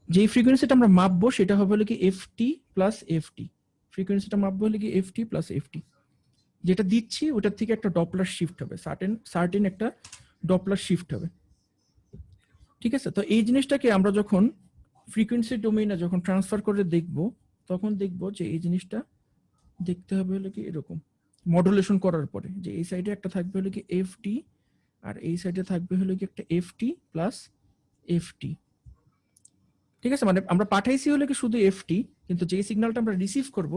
[SPEAKER 1] যেই ফ্রিকোয়েন্সিটা আমরা মাপবো সেটা হবে হলো কি এফটি প্লাস এফটি। ফ্রিকোয়েন্সিটা মাপবো হলো কি এফটি প্লাস এফটি। যেটা দিচ্ছি ওটার থেকে একটা ডপলার শিফট হবে, সার্টেন একটা ডপলার শিফট হবে, ঠিক আছে। তো এই জিনিসটাকে আমরা যখন ফ্রিকোয়েন্সি ডোমেইনে যখন ট্রান্সফার করে দেখব, তখন দেখব যে এই জিনিসটা দেখতে হবে হলো কি এরকম, মডুলেশন করার পরে, যে এই সাইডে একটা থাকবে হলো কি এফটি, আর এই সাইডে থাকবে হলো কি একটা এফটি প্লাস এফটি, ঠিক আছে। মানে আমরা পাঠাইছি হলে কি শুধু এফটি, কিন্তু যে সিগন্যালটা আমরা রিসিভ করব,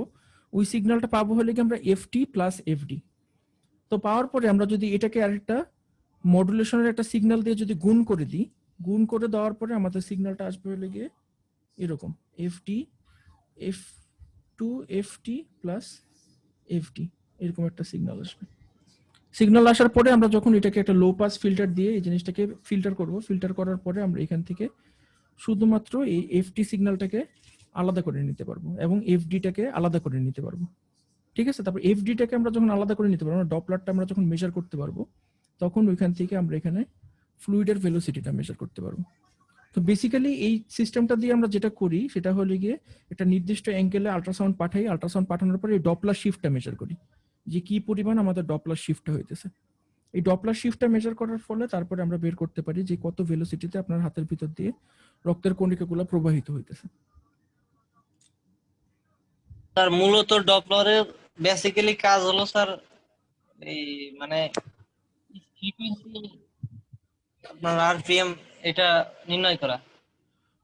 [SPEAKER 1] ওই সিগন্যালটা পাবো হলে কি আমরা এফটি প্লাস এফডি। তো পাওয়ার পরে আমরা যদি এটাকে আরেকটা মডুলেশনের একটা সিগন্যাল দিয়ে যদি গুণ করে দিই, গুণ করে দেওয়ার পরে আমাদের সিগন্যালটা আসবে হলে গিয়ে এরকম f d f to f t plus f d, এরকম একটা সিগন্যাল আসবে। সিগন্যাল আসার পরে আমরা যখন এটাকে একটা লো পাস ফিল্টার দিয়ে এই জিনিসটাকে ফিল্টার করব, ফিল্টার করার পরে আমরা এখান থেকে শুধুমাত্র এই এফটি সিগন্যালটাকে আলাদা করে নিতে পারবো এবং এফডিটাকে আলাদা করে নিতে পারবো, ঠিক আছে। তারপর এফডিটাকে আমরা যখন আলাদা করে নিতে পারবো, ডপলারটা আমরা যখন মেজার করতে পারবো, তখন ওইখান থেকে আমরা এখানে ফ্লুইডের ভেলোসিটিটা মেজার করতে পারবো। তো বেসিক্যালি এই সিস্টেমটা দিয়ে আমরা যেটা করি সেটা হলো গিয়ে একটা নির্দিষ্ট অ্যাঙ্গেলে আল্ট্রাসাউন্ড পাঠাই, আল্ট্রাসাউন্ড পাঠানোর পরে এই ডপলার শিফটটা মেজার করি, যে কি পরিমাণ আমাদের ডপলার শিফটটা হইতেছে। এই ডপলার শিফটটা মেজার করার ফলে তারপরে আমরা বের করতে পারি যে কত ভেলোসিটিতে আপনার হাতের ভিতর দিয়ে রক্তের কণিকাগুলো প্রবাহিত হইতেছে।
[SPEAKER 2] স্যার মূলত ডপলারের বেসিক্যালি কাজ হলো স্যার এই মানে ফ্রিকোয়েন্সি আপনার আরপিএম এটা নির্ণয় করা।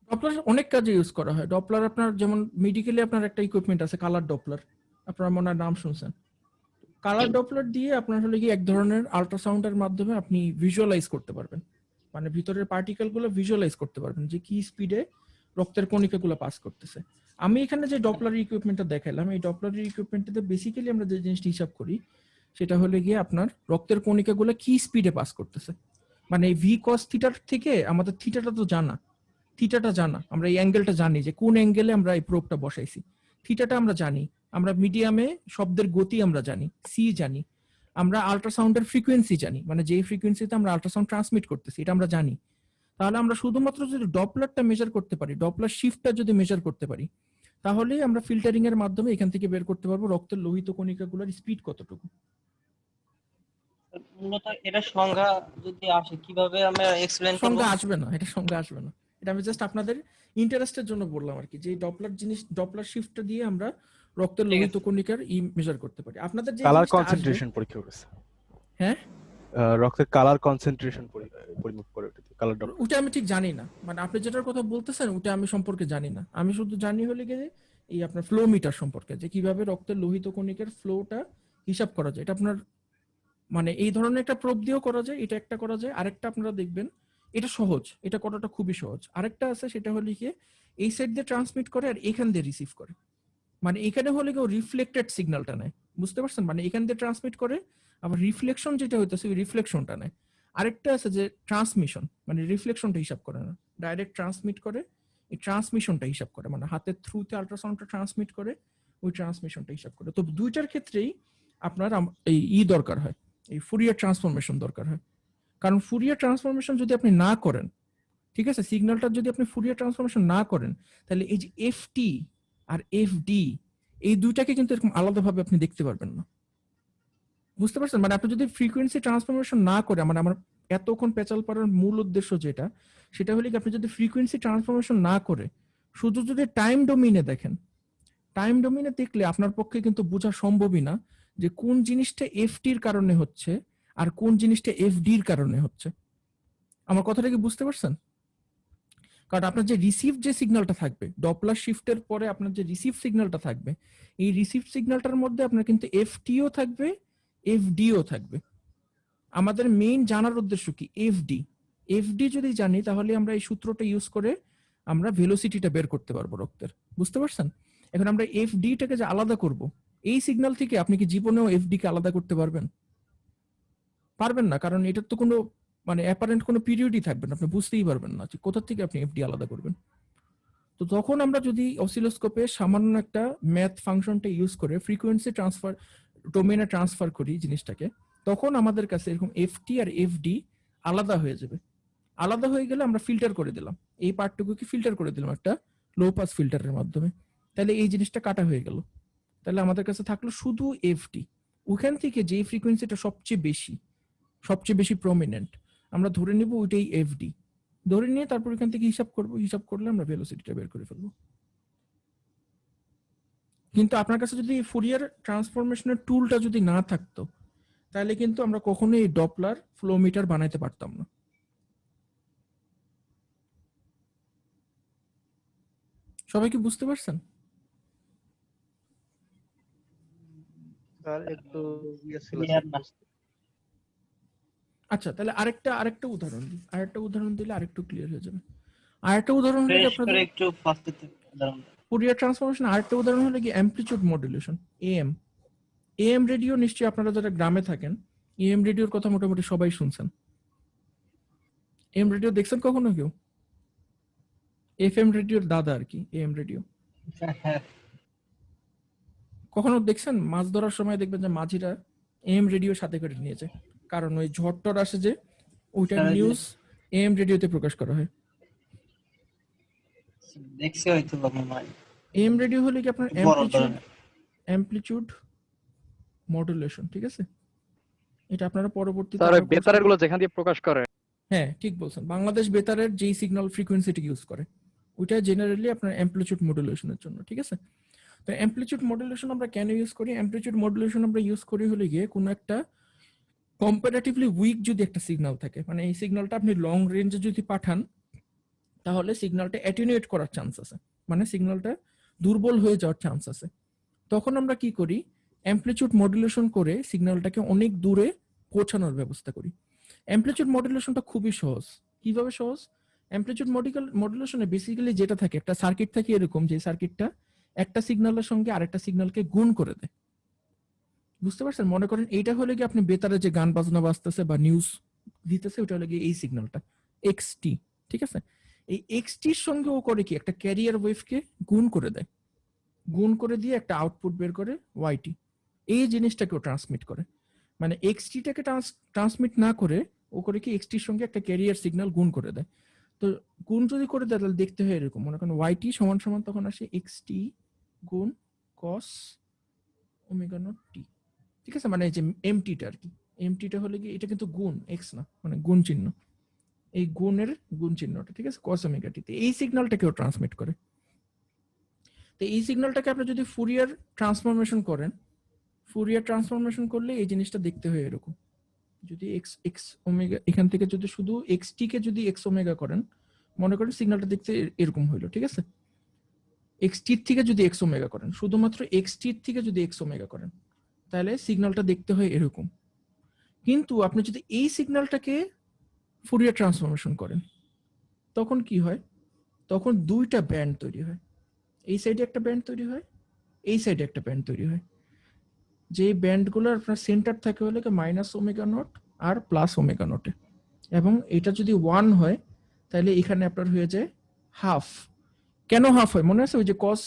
[SPEAKER 1] ডপলার অনেক কাজে ইউজ করা হয়। ডপলার আপনার যেমন মেডিকেলে আপনার একটা ইকুইপমেন্ট আছে কালার ডপলার, আপনারা মনে হয় নাম শুনছেন। কালার ডপলার দিয়ে আপনার হলে কি এক ধরনের আল্ট্রাসাউন্ডের মাধ্যমে আপনি ভিজুয়ালাইজ করতে পারবেন, মানে ভিতরের পার্টিকেল গুলো ভিজুয়ালাইজ করতে পারবেন যে কি স্পিডে রক্তের কণিকাগুলো পাস করতেছে। আমি এখানে যে ডপলার ইকুইপমেন্টটা দেখালাম, এই ডপলার ইকুইপমেন্টটাতে বেসিক্যালি আমরা যে জিনিসটা হিসাব করি সেটা হলে গিয়ে আপনার রক্তের কণিকাগুলো কি স্পিডে পাস করতেছে। মানে এই ভি কস থিটার থেকে আমাদের থিটাটা তো জানা, থিটাটা জানা, আমরা এই অ্যাঙ্গেলটা জানি যে কোন অ্যাঙ্গেলে আমরা এই প্রোবটা বসাইছি, থিটাটা আমরা জানি। আমরা মিডিয়ামে শব্দের গতি আমরা জানি, সি জানি। আমরা আল্ট্রাসাউন্ডের ফ্রিকোয়েন্সি জানি, মানে যে ফ্রিকোয়েন্সিতে আমরা আল্ট্রাসাউন্ড ট্রান্সমিট করতেছি এটা আমরা জানি। তাহলে আমরা শুধুমাত্র যদি ডপলারটা মেজার করতে পারি, ডপলার শিফটটা যদি মেজার করতে পারি, তাহলে আমরা ফিল্টারিং এর মাধ্যমে এখান থেকে বের করতে পারবো রক্তের লোহিত কণিকাগুলোর স্পিড কতটুকু।
[SPEAKER 2] মূলত এটা সংজ্ঞা যদি আসে কিভাবে আমরা এক্সপ্লেইন করব?
[SPEAKER 1] সংজ্ঞা আসবে না, এটা সংজ্ঞা আসবে না। এটা আমি জাস্ট আপনাদের ইন্টারেস্টের জন্য বললাম আর কি, যে ডপলার শিফটটা দিয়ে আমরা রক্তের
[SPEAKER 2] ঠিক
[SPEAKER 1] লোহিত
[SPEAKER 2] আছে।
[SPEAKER 1] কণিকার মেজার করতে পারি। আপনাদের যে
[SPEAKER 10] কালার
[SPEAKER 1] জিনিসটা আসবে,
[SPEAKER 10] কনসেন্ট্রেশন পরীক্ষা করেছে।
[SPEAKER 1] হ্যাঁ
[SPEAKER 10] রক্তের কালার কনসেন্ট্রেশন পরিমাপ করে কালার ডপলার।
[SPEAKER 1] ওটা আমি ঠিক জানি না, মানে আপনি যেটার কথা বলতেছেন ওটা আমি সম্পর্কে জানি না। আমি শুধু জানি হলে গিয়ে এই আপনার ফ্লো মিটার সম্পর্কে, যে কিভাবে রক্তের লোহিত কণিকার ফ্লোটা হিসাব করা যায়। এটা আপনার মানে এই ধরনের একটা প্রোব দিয়েও করা যায়, এটা একটা করা যায়। আরেকটা আপনারা দেখবেন, এটা সহজ, এটা করাটা খুবই সহজ। আরেকটা আছে, সেটা হলে কি এই সাইড দিয়ে ট্রান্সমিট করে আর এখান দিয়ে রিসিভ করে। মানে এখানে হলে কি রিফ্লেক্টেড সিগন্যালটা নেয়, বুঝতে পারছেন? মানে এখান দিয়ে ট্রান্সমিট করে, আবার রিফ্লেকশন যেটা হইতেছে ওই রিফ্লেকশনটা নেয়। আরেকটা আছে যে ট্রান্সমিশন, মানে রিফ্লেকশনটা হিসাব করে না, ডাইরেক্ট ট্রান্সমিট করে, এই ট্রান্সমিশনটা হিসাব করে, মানে হাতের থ্রুতে আল্ট্রাসাউন্ডটা ট্রান্সমিট করে, ওই ট্রান্সমিশনটা হিসাব করে। তো দুইটার ক্ষেত্রেই আপনার এই দরকার হয়, এই ফুরিয়ার ট্রান্সফরমেশন দরকার হয়। কারণ ফুরিয়ার ট্রান্সফরমেশন যদি আপনি না করেন, ঠিক আছে, সিগন্যালটা যদি আপনি ফুরিয়ার ট্রান্সফরমেশন না করেন, তাহলে এই যে এফটি আর এফডি এই দুইটাকে কিন্তু এরকম আলাদাভাবে আপনি দেখতে পারবেন না, বুঝতে পারছেন? মানে আপনি যদি ফ্রিকোয়েন্সি ট্রান্সফরমেশন না করে, মানে আমার এতক্ষণ পেঁচাল পাড়ার মূল উদ্দেশ্য যেটা, সেটা হলে কি আপনি যদি ফ্রিকোয়েন্সি ট্রান্সফরমেশন না করে শুধু যদি টাইম ডোমেইনে দেখেন, টাইম ডোমেইনে দেখলে আপনার পক্ষে কিন্তু বোঝা সম্ভবই না যে কোন জিনিসটা এফটির কারণে হচ্ছে আর কোন জিনিসটা এফডির কারণে হচ্ছে। আমার কথাটা কি বুঝতে পারছেন? কারণ আপনার যে রিসিভ যে সিগন্যালটা থাকবে ডপলার শিফটের পরে, আপনার যে রিসিভ সিগন্যালটা থাকবে, এই রিসিভ সিগন্যালটার মধ্যে আপনার কিন্তু এফটিও থাকবে, এফডিও থাকবে। আমাদের মেইন জানার উদ্দেশ্য কি? এফডি। এফডি যদি জানি তাহলে আমরা এই সূত্রটা ইউজ করে আমরা ভেলোসিটিটা বের করতে পারবো রক্তের, বুঝতে পারছেন? এখন আমরা এফডিটাকে যে আলাদা করব, এই সিগন্যাল থেকে আপনি কি জীবনেও এফডি কে আলাদা করতে পারবেন? পারবেন না, কারণ এটার তো কোনো মানে অ্যাপারেন্ট কোনো পিরিয়ডই থাকবে না, আপনি বুঝতেই পারবেন না যে কোথা থেকে আপনি এফডি আলাদা করবেন। তো তখন আমরা যদি অসিলোস্কোপে সামান্য একটা ম্যাথ ফাংশনটা ইউজ করে ফ্রিকোয়েন্সি ট্রান্সফার ডোমেইনে ট্রান্সফার করি জিনিসটাকে, তখন আমাদের কাছে এরকম এফটি আর এফডি আলাদা হয়ে যাবে। আলাদা হয়ে গেলে আমরা ফিল্টার করে দিলাম, এই পার্টটুকুকে ফিল্টার করে দিলাম একটা লো পাস ফিল্টারের মাধ্যমে, তাহলে এই জিনিসটা কাটা হয়ে গেল। তাহলে আমাদের কাছে থাকলো শুধু এফডি। ওখান থেকে যে ফ্রিকোয়েন্সিটা সবচেয়ে বেশি প্রমিনেন্ট আমরা ধরে নিব ওইটাই এফডি, ধরে নিয়ে তারপর এখান থেকে হিসাব করব, হিসাব করলে আমরা ভেলোসিটিটা বের করে ফেলবো। কিন্তু আপনার কাছে যদি ফুরিয়ার ট্রান্সফরমেশনের টুলটা যদি না থাকতো, তাহলে কিন্তু আমরা কখনোই এই ডপলার ফ্লো মিটার বানাইতে পারতাম না। সবাই কি বুঝতে পারছেন?
[SPEAKER 8] স্যার একটু
[SPEAKER 2] Clear না।
[SPEAKER 1] আচ্ছা, তাহলে আরেকটা উদাহরণ দিই, দিলে আরেকটু ক্লিয়ার হয়ে যাবে। আরেকটা উদাহরণ হলো
[SPEAKER 2] ফ্রেশ
[SPEAKER 1] আপনাদের
[SPEAKER 2] করে একটু ফার্স্টে উদাহরণ দাও।
[SPEAKER 1] Fourier transformation. আরেকটা উদাহরণ হলো কি অ্যামপ্লিটিউড মডুলেশন, এএম রেডিও। নিশ্চয়ই আপনারা যারা গ্রামে থাকেন এএম রেডিওর কথা মোটামুটি সবাই শুনছেন। এএম রেডিও দেখছেন কখনো কেউ? এফএম রেডিওর দাদা আর কি এএম রেডিও। কখনো দেখছেন মাছ ধরার সময় দেখবেন যে মাঝিরা এএম রেডিও সাথে করে নিয়েছে, কারণ ওই ঝড়টর আসে যে ওইটা নিউজ এএম রেডিওতে প্রকাশ করা হয়।
[SPEAKER 2] দেখছি হয়তো মনে হয়।
[SPEAKER 1] এএম রেডিও হলে কি আপনার
[SPEAKER 2] বড় ধরনের।
[SPEAKER 1] অ্যামপ্লিটিউড মডুলেশন, ঠিক আছে? এটা আপনারা পরবর্তীতে
[SPEAKER 9] স্যার
[SPEAKER 1] আরো course
[SPEAKER 9] বেতারের গুলো যেখান দিয়ে প্রকাশ করে,
[SPEAKER 1] হ্যাঁ ঠিক বলছেন, বাংলাদেশ বেতারের যেই সিগন্যাল ফ্রিকোয়েন্সিটি ইউজ করে ওইটা জেনারেলি আপনার অ্যামপ্লিটিউড মডুলেশনের জন্য, ঠিক আছে? তো অ্যামপ্লিটিউড মডুলেশন আমরা কেন ইউজ করি? অ্যামপ্লিটিউড মডুলেশন আমরা ইউজ করি হলে গিয়ে কোনো একটা কম্পারেটিভলি উইক যদি একটা সিগন্যাল থাকে, মানে এই সিগন্যালটা আপনি লং রেঞ্জে যদি পাঠান তাহলে সিগন্যালটা অ্যাটেনুয়েট করার চান্স আছে, মানে সিগন্যালটা দুর্বল হয়ে যাওয়ার চান্স আছে। তখন আমরা কি করি? অ্যামপ্লিটিউড মডুলেশন করে সিগন্যালটাকে অনেক দূরে পৌঁছানোর ব্যবস্থা করি। অ্যামপ্লিটিউড মডুলেশনটা খুবই সহজ। কিভাবে সহজ? অ্যামপ্লিটিউড মডুলেশনে বেসিক্যালি যেটা থাকে, একটা সার্কিট থাকে এরকম, যে সার্কিটটা একটা সিগন্যালের সঙ্গে আরেকটা সিগন্যালকে গুণ করে দেয়, বুঝতে পারছেন? মনে করেন এইটা হলে কি আপনি বেতারে যে গান বাজনা বাজতেছে বা নিউজ দিতেছে, ওটা হলে গিয়ে এই সিগন্যালটা এক্সটি, ঠিক আছে? এই এক্সটির সঙ্গে ও করে কি একটা ক্যারিয়ার ওয়েভকে গুণ করে দেয়, গুণ করে দিয়ে একটা আউটপুট বের করে ওয়াইটি, এই জিনিসটাকে ও ট্রান্সমিট করে। মানে এক্সটিটাকে ট্রান্সমিট না করে ও করে কি এক্সটির সঙ্গে একটা ক্যারিয়ার সিগন্যাল গুণ করে দেয়। তো গুণ যদি করে দেয় তাহলে দেখতে হয় এরকম, মনে করেন ওয়াইটি সমান সমান তখন আসে এক্সটি গুণ কস ওমেগা নট টি, ঠিক আছে? মানে এই যে এমটিটা আর কি, এমটিটা হলে কি এটা কিন্তু গুণ এক্স না, মানে গুণ চিহ্ন, এই গুণের গুণ চিহ্নটা, ঠিক আছে, কস ওমেগা টি, এই সিগন্যালটাকেও ট্রান্সমিট করে। তো এই সিগন্যালটাকে আপনি যদি ফুরিয়ার ট্রান্সফরমেশন করেন, ফুরিয়ার ট্রান্সফরমেশন করলে এই জিনিসটা দেখতে হয় এরকম। যদি এক্স এক্স ওমেগা এখান থেকে যদি শুধু এক্স টি কে যদি এক্স ওমেগা করেন, মনে করেন সিগন্যালটা দেখতে এরকম হইলো, ঠিক আছে। এক্স টির থেকে যদি এক্স ওমেগা করেন, শুধুমাত্র এক্স টির থেকে যদি এক্স ওমেগা করেন, তাহলে সিগন্যালটা দেখতে হয় এরকম। কিন্তু আপনি যদি এই সিগন্যালটাকে ফুরিয়ার ট্রান্সফরমেশন করেন, তখন কি হয়, তখন দুইটা ব্যান্ড তৈরি হয়। এই সাইডে একটা ব্যান্ড তৈরি হয়, এই সাইডে একটা ব্যান্ড তৈরি হয়। যে ব্যান্ডগুলো আপনার সেন্টার থাকে হলে মাইনাস ওমেগা নট আর প্লাস ওমেগা নটে, এবং এটা যদি 1 হয় তাহলে এখানে আপনার হয়ে যায় হাফ। কেন হাফ হয় মনে আছে? ওই যে কস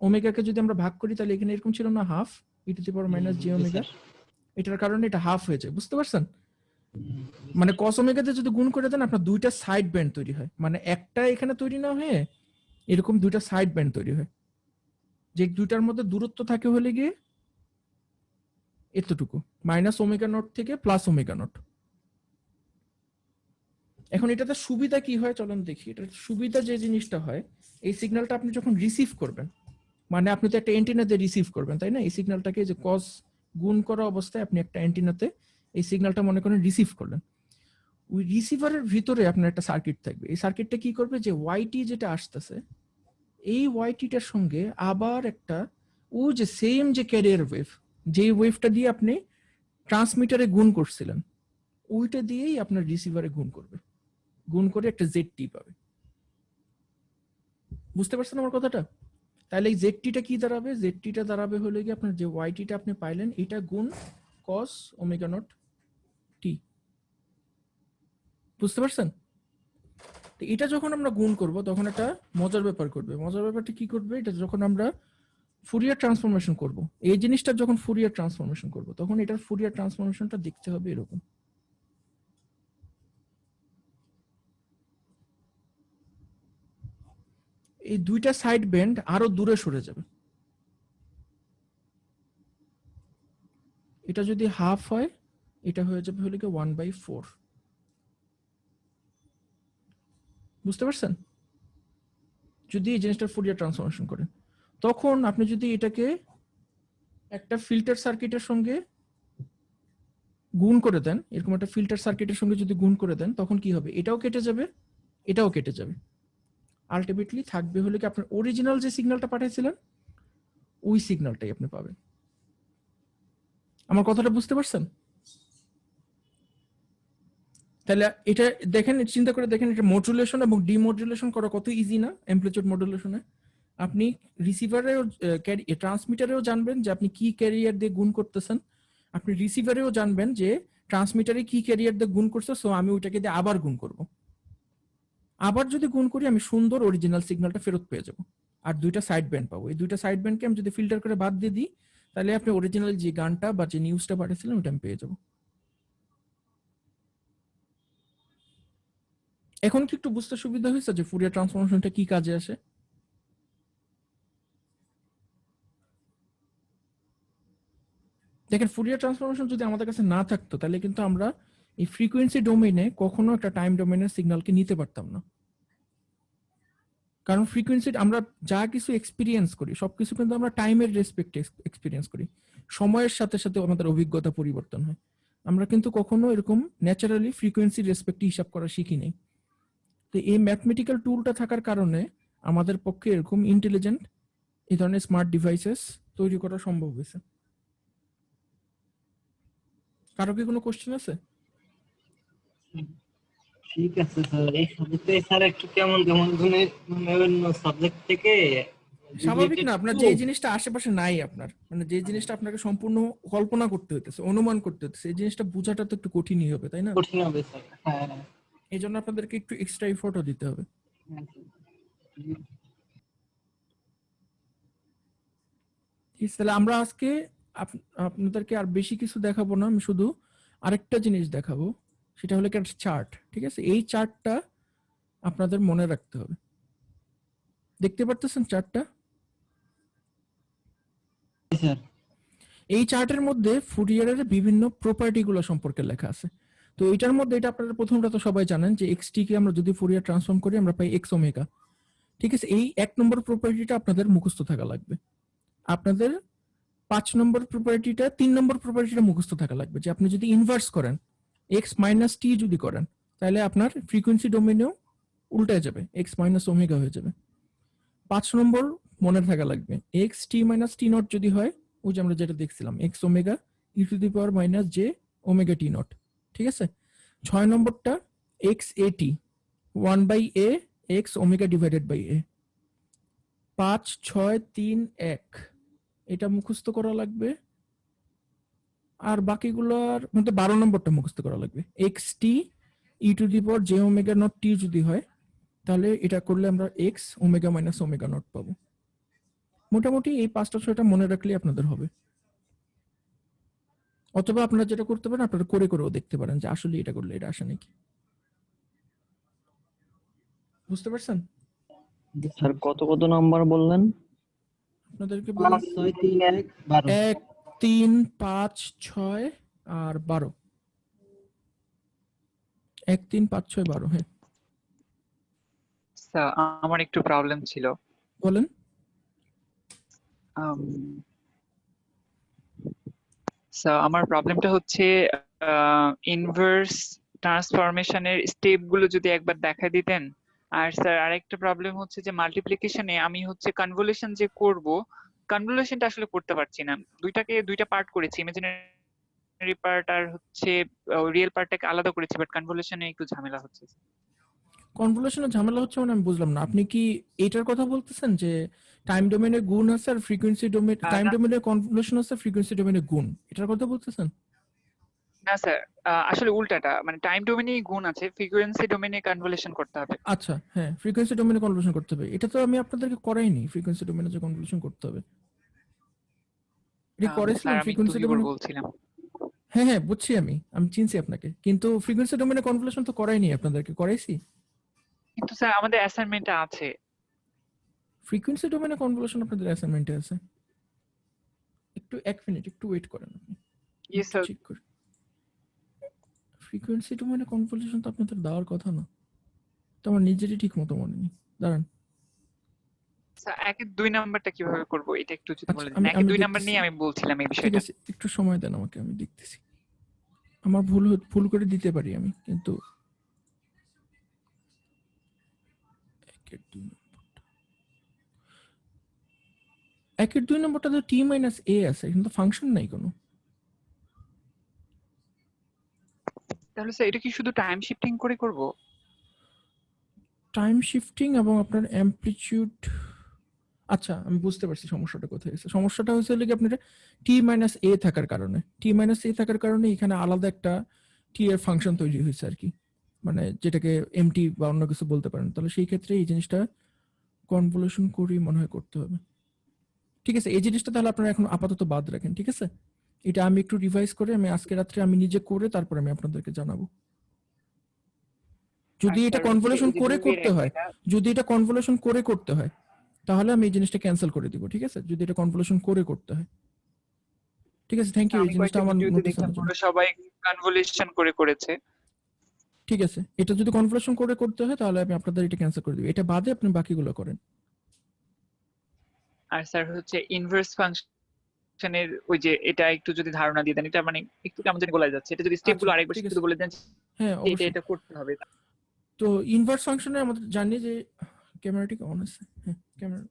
[SPEAKER 1] ওমেগাকে যদি আমরা ভাগ করি তাহলে এখানে এরকম ছিল না, half E to the power minus G omega, এটার কারণে এটা হাফ হয়ে যায়, বুঝতে পারছেন? মানে কস ওমেগাতে যদি গুণ করে দেন আপনার দুইটা সাইড ব্যান্ড তৈরি হয়, মানে একটা এখানে তৈরি না হয়ে এরকম দুইটা সাইড ব্যান্ড তৈরি হয়, যে দুইটার মধ্যে দূরত্ব থাকে হলে গিয়ে এতটুকু, মাইনাস ওমেগা নট থেকে প্লাস ওমেগা নট। এখন এটাতে সুবিধা কি হয় চলুন দেখি। এটার সুবিধা যে জিনিসটা হয়, এই সিগন্যালটা আপনি যখন রিসিভ করবেন, মানে আপনি তো একটা অ্যান্টেনাতে রিসিভ করবেন তাই না, এই সিগন্যালটাকে যে কস গুণ করা অবস্থায় আপনি একটা অ্যান্টেনাতে এই সিগন্যালটা মনে করেন রিসিভ করলেন, ওই রিসিভারের ভিতরে আপনার একটা সার্কিট থাকবে। এই সার্কিটটা কি করবে, যে ওয়াইটি যেটা আসতেছে এই ওয়াইটিটার সঙ্গে আবার একটা ও যে সেম যে ক্যারিয়ার ওয়েভ, যে ওয়েভটা দিয়ে আপনি ট্রান্সমিটারে গুণ করছিলেন, ওইটা দিয়েই আপনার রিসিভারে গুণ করবে, গুণ করে একটা জেড টি পাবে। বুঝতে পারছেন আমার কথাটা? তাহলে এই জেড টিটা কি দাঁড়াবে, জেড টিটা দাঁড়াবে হলে কি আপনার যে ওয়াইটিটা আপনি পাইলেন এটা গুণ কস ওমেগা নট টি। বুঝতে পারছেন? তো এটা যখন আমরা গুণ করব তখন একটা মজার ব্যাপার করবে। মজার ব্যাপারটা কি করবে, এটা যখন আমরা ফুরিয়ার ট্রান্সফরমেশন করব, এই জিনিসটা যখন ফুরিয়ার ট্রান্সফরমেশন করব তখন এটার ফুরিয়ার ট্রান্সফরমেশনটা দেখতে হবে এরকম। এই দুইটা সাইড ব্যান্ড আরো দূরে সরে যাবে। এটা যদি হাফ হয় এটা হয়ে যাবে হলে কি 1/4। বুঝতে পারছেন? যদি এই জিনিসটা ফুরিয়ার ট্রান্সফরমেশন করেন, তখন আপনি যদি এটাকে একটা ফিল্টার সার্কিটের সঙ্গে গুণ করে দেন, এরকম একটা ফিল্টার সার্কিটের সঙ্গে যদি গুণ করে দেন, তখন কি হবে, এটাও কেটে যাবে এটাও কেটে যাবে। আলটিমেটলি থাকবে হলে কি আপনার অরিজিনাল যে সিগন্যালটা পাঠিয়েছিলেন ওই সিগন্যালটাই আপনি পাবেন। আমার কথাটা বুঝতে পারছেন? তাহলে এটা দেখেন, চিন্তা করে দেখেন, এটা মডুলেশন এবং ডিমডুলেশন করা কত ইজি না। অ্যামপ্লিটিউড মডুলেশনে আপনি রিসিভারেও ট্রান্সমিটারেও জানবেন যে আপনি কি ক্যারিয়ার দিয়ে গুণ করতেছেন, আপনি রিসিভারেও জানবেন যে ট্রান্সমিটারে কি ক্যারিয়ার দিয়ে গুণ করছে, সো আমি ওইটাকে দিয়ে আবার গুণ করব। আবার যদি গুণ করি আমি সুন্দর অরিজিনাল সিগন্যালটা ফেরত পেয়ে যাব, আর দুইটা সাইড ব্যান্ড পাবো। এই দুইটা সাইড ব্যান্ডকে আমি যদি ফিল্টার করে বাদ দিয়ে দিই, তাহলে আপনি অরিজিনাল যে গানটা বা যে নিউজটা পাঠিয়েছিলেন ওটা আমি পেয়ে যাবো। এখন কি একটু বুঝতে সুবিধা হয়েছে যে ফুরিয়ার ট্রান্সফরমেশনটা কি কাজে আসে? দেখেন, ফুরিয়ার ট্রান্সফরমেশন যদি আমাদের কাছে না থাকতো তাহলে কিন্তু আমরা এই ফ্রিকোয়েন্সি ডোমেইনে কখনো একটা টাইম ডোমেইনের সিগন্যালকে নিতে পারতাম না। কারণ ফ্রিকোয়েন্সি আমরা যা কিছু এক্সপিরিয়েন্স করি সবকিছু কিন্তু আমরা টাইমের রেসপেক্টে এক্সপিরিয়েন্স করি, সময়ের সাথে সাথে আমাদের অভিজ্ঞতা পরিবর্তন হয়। আমরা কিন্তু কখনো এরকম ন্যাচারালি ফ্রিকোয়েন্সি রেসপেক্টে হিসাব করা শিখি নাই। তো এই ম্যাথমেটিক্যাল টুলটা থাকার কারণে আমাদের পক্ষে এরকম ইন্টেলিজেন্ট এই ধরনের স্মার্ট ডিভাইসেস তৈরি করা সম্ভব হয়েছে। কারো কি কোনো কোশ্চেন আছে?
[SPEAKER 2] ঠিক আছে স্যার, এই সাবজেক্টে স্যার একটু কেমন কেমন অন্য সাবজেক্ট থেকে
[SPEAKER 1] স্বাভাবিক না, আপনার যে জিনিসটা আশেপাশে নাই, আপনার মানে যে জিনিসটা আপনাকে সম্পূর্ণ কল্পনা করতে হইতেছে, অনুমান করতে হইতেছে, এই জিনিসটা বোঝাটা তো একটু কঠিনই হবে তাই না?
[SPEAKER 2] কঠিন হবে স্যার। হ্যাঁ
[SPEAKER 1] এই জন্য আপনাদেরকে একটু এক্সট্রা এফোর্টও দিতে হবে। ঠিক আছে, তাহলে আমরা আজকে আপনাদেরকে আর বেশি কিছু দেখাবো না, আমি শুধু আরেকটা জিনিস দেখাবো, সেটা হলো একটা চার্ট। ঠিক আছে, এই চার্টটা আপনাদের মনে রাখতে হবে। দেখতে পারতেছেন চার্টটা? এই চার্টের মধ্যে ফুরিয়ারের বিভিন্ন প্রপার্টি গুলো সম্পর্কে লেখা আছে। তো এটার মধ্যে এটা আপনারা প্রথমটা তো সবাই জানেন যে এক্সটি কে আমরা যদি ফুরিয়ার ট্রান্সফর্ম করি আমরা পাই এক্স ওমেগা। ঠিক আছে, এই 1 নম্বর প্রপার্টিটা আপনাদের মুখস্থ থাকা লাগবে। আপনাদের 5 নম্বর প্রপার্টিটা 3 নম্বর প্রপার্টিটা মুখস্থ থাকা লাগবে, যে আপনি যদি ইনভার্স করেন এক্স মাইনাস টি যদি করেন তাহলে আপনার ফ্রিকোয়েন্সি ডোমেনেও উল্টায় যাবে, এক্স মাইনাস ওমেগা হয়ে যাবে। 5 নম্বর মনে থাকা লাগবে x t minus t nought যদি হয়, ওই যে আমরা যেটা দেখছিলাম x omega e to the power minus j omega t nought. ঠিক আছে, 6 নম্বরটা x a t 1/a x omega divided by a. 5 6 3 1 এটা মুখস্থ করা লাগবে। আর বাকিগুলোর মধ্যে 12 নম্বরটা মুখস্থ করা লাগবে x t e to the power j omega nought t যদি হয় তাহলে এটা করলে আমরা x omega minus omega nought পাবো। মোটামুটি এই 5টা 6টা মনে রাখলে আপনাদের হবে। অথবা আপনারা যেটা করতে পারেন আপনারা করে করেও দেখতে পারেন যে আসলে এটা করলে এটা আসে নাকি। বুঝতে পারছেন?
[SPEAKER 5] স্যার কত কত নাম্বার বললেন?
[SPEAKER 1] আপনাদেরকে
[SPEAKER 5] 5 6 3 1 12
[SPEAKER 1] 1 3 5 6 আর 12। 1 3 5 6 12। হ্যাঁ
[SPEAKER 4] স্যার আমার একটু প্রবলেম ছিল।
[SPEAKER 1] বলেন।
[SPEAKER 4] স্যার আমার প্রবলেমটা হচ্ছে ইনভার্স ট্রান্সফরমেশনের স্টেপ গুলো যদি একবার দেখা দিতেন। আর স্যার আরেকটা প্রবলেম হচ্ছে যে মাল্টিপ্লিকেশনে আমি হচ্ছে কনভলিউশন যে করব, কনভলিউশনটা আসলে করতে পারছি না। দুইটা পার্ট করেছি, ইমাজিনারি পার্ট আর হচ্ছে রিয়েল পার্টটাকে আলাদা করেছি, বাট কনভলিউশনে একটু ঝামেলা হচ্ছে।
[SPEAKER 1] কনভলিউশনের ঝামেলা হচ্ছে মানে আমি বুঝলাম না, আপনি কি এটার কথা বলতেছেন যে টাইম ডোমেনে গুণ আছে আর ফ্রিকোয়েন্সি ডোমেন, টাইম ডোমেনে কনভলিউশন আছে ফ্রিকোয়েন্সি ডোমেনে গুণ, এটার কথা বলতেছেন?
[SPEAKER 4] না স্যার, আসলে উল্টাটা, মানে টাইম ডোমেনেই গুণ আছে, ফ্রিকোয়েন্সি ডোমেনে কনভলিউশন করতে হবে।
[SPEAKER 1] আচ্ছা হ্যাঁ, ফ্রিকোয়েন্সি ডোমেনে কনভলিউশন করতে হবে, এটা তো আমি আপনাদেরকে করাইনি। ফ্রিকোয়েন্সি ডোমেনে যে কনভলিউশন করতে হবে এটা করেছিলাম
[SPEAKER 4] স্যার আমি একটু
[SPEAKER 1] ফ্রিকোয়েন্সি
[SPEAKER 4] কি করে
[SPEAKER 1] ডোমেনে।
[SPEAKER 4] বলছিলাম।
[SPEAKER 1] হ্যাঁ হ্যাঁ বুঝছি, আমি চিনছি আপনাকে, কিন্তু ফ্রিকোয়েন্সি ডোমেনে কনভলিউশন তো করাইনি, আপনাদেরকে করাইছি।
[SPEAKER 4] কিন্তু স্যার আমাদের অ্যাসাইনমেন্টে আছে।
[SPEAKER 1] ফ্রিকোয়েন্সি ডোমেনে কনভলিউশন আপনাদের অ্যাসাইনমেন্টে আছে। একটু 1 মিনিট একটু ওয়েট করেন আপনি।
[SPEAKER 4] Yes sir.
[SPEAKER 1] চেক করি। ফ্রিকোয়েন্সি ডোমেনে কনভলিউশন তো আপনাদের দেওয়ার কথা না, তো আমার নিজেরই ঠিক মতো মনে নেই, দাঁড়ান।
[SPEAKER 4] স্যার 1 এর 2 নাম্বারটা কিভাবে করব এটা একটু যদি
[SPEAKER 1] আচ্ছা,
[SPEAKER 4] বলে দিন। 1 এর 2 নাম্বার নিয়ে আমি বলছিলাম এই
[SPEAKER 1] ঠিক
[SPEAKER 4] বিষয়টা।
[SPEAKER 1] আছে একটু সময় দেন আমাকে, আমি দেখতেছি। আমার ভুল করে দিতে পারি আমি, কিন্তু একের 2 নম্বরটা তো টি মাইনাস এ আছে, কিন্তু ফাংশন নাই কোনো।
[SPEAKER 4] তাহলে স্যার এটা কি শুধু টাইম শিফটিং করে করব?
[SPEAKER 1] টাইম শিফটিং এবং আপনার অ্যামপ্লিটিউড। আচ্ছা আমি বুঝতে পারছি সমস্যাটা কোথায় হয়েছে। সমস্যাটা হয়েছে কি আপনার টি মাইনাস এ থাকার কারণে, এখানে আলাদা একটা টি এর ফাংশন তৈরি হয়েছে আর কি, মানে যেটাকে এমটি বা অন্য কিছু বলতে পারেন। তাহলে সেই ক্ষেত্রে এই জিনিসটা কনভলিউশন করি মনে হয় করতে হবে। ঠিক আছে, এই জিনিসটা তাহলে আপনারা এখন আপাতত বাদ রাখেন। ঠিক আছে, এটা আমি একটু রিভাইজ করে আমি আজকে রাত্রে আমি নিজে করে তারপর আমি আপনাদেরকে জানাবো। যদি এটা কনভলিউশন করে করতে হয়, তাহলে আমি এই জিনিসটা ক্যান্সেল করে দিব। ঠিক আছে, যদি এটা কনভলিউশন করে করতে হয়। ঠিক আছে, থ্যাংক ইউ এই জিনিসটা আমার নোটিস আনার জন্য।
[SPEAKER 4] সবাই কনভলিউশন করে করেছে।
[SPEAKER 1] ঠিক আছে, এটা যদি কনভলিউশন করে করতে হয় তাহলে আমি আপনাদের এটা ক্যান্সেল করে দিব, এটা বাদে আপনি বাকিগুলো করেন।
[SPEAKER 4] আর স্যার হচ্ছে ইনভার্স ফাংশনের ওই যে এটা একটু যদি ধারণা দিয়ে দেন, এটা মানে একটু কেমন জানি গোলাই যাচ্ছে, এটা যদি স্টেপগুলো আরেকবার
[SPEAKER 1] ঠিক
[SPEAKER 4] শুধু
[SPEAKER 1] আছে।
[SPEAKER 4] বলে দেন।
[SPEAKER 1] হ্যাঁ
[SPEAKER 4] এটা
[SPEAKER 1] অবশ্যই।
[SPEAKER 4] এটা করতে হবে।
[SPEAKER 1] তো ইনভার্স ফাংশনে আমাদের জানি যে ক্যামেরাটি অন আছে। হ্যাঁ ক্যামেরা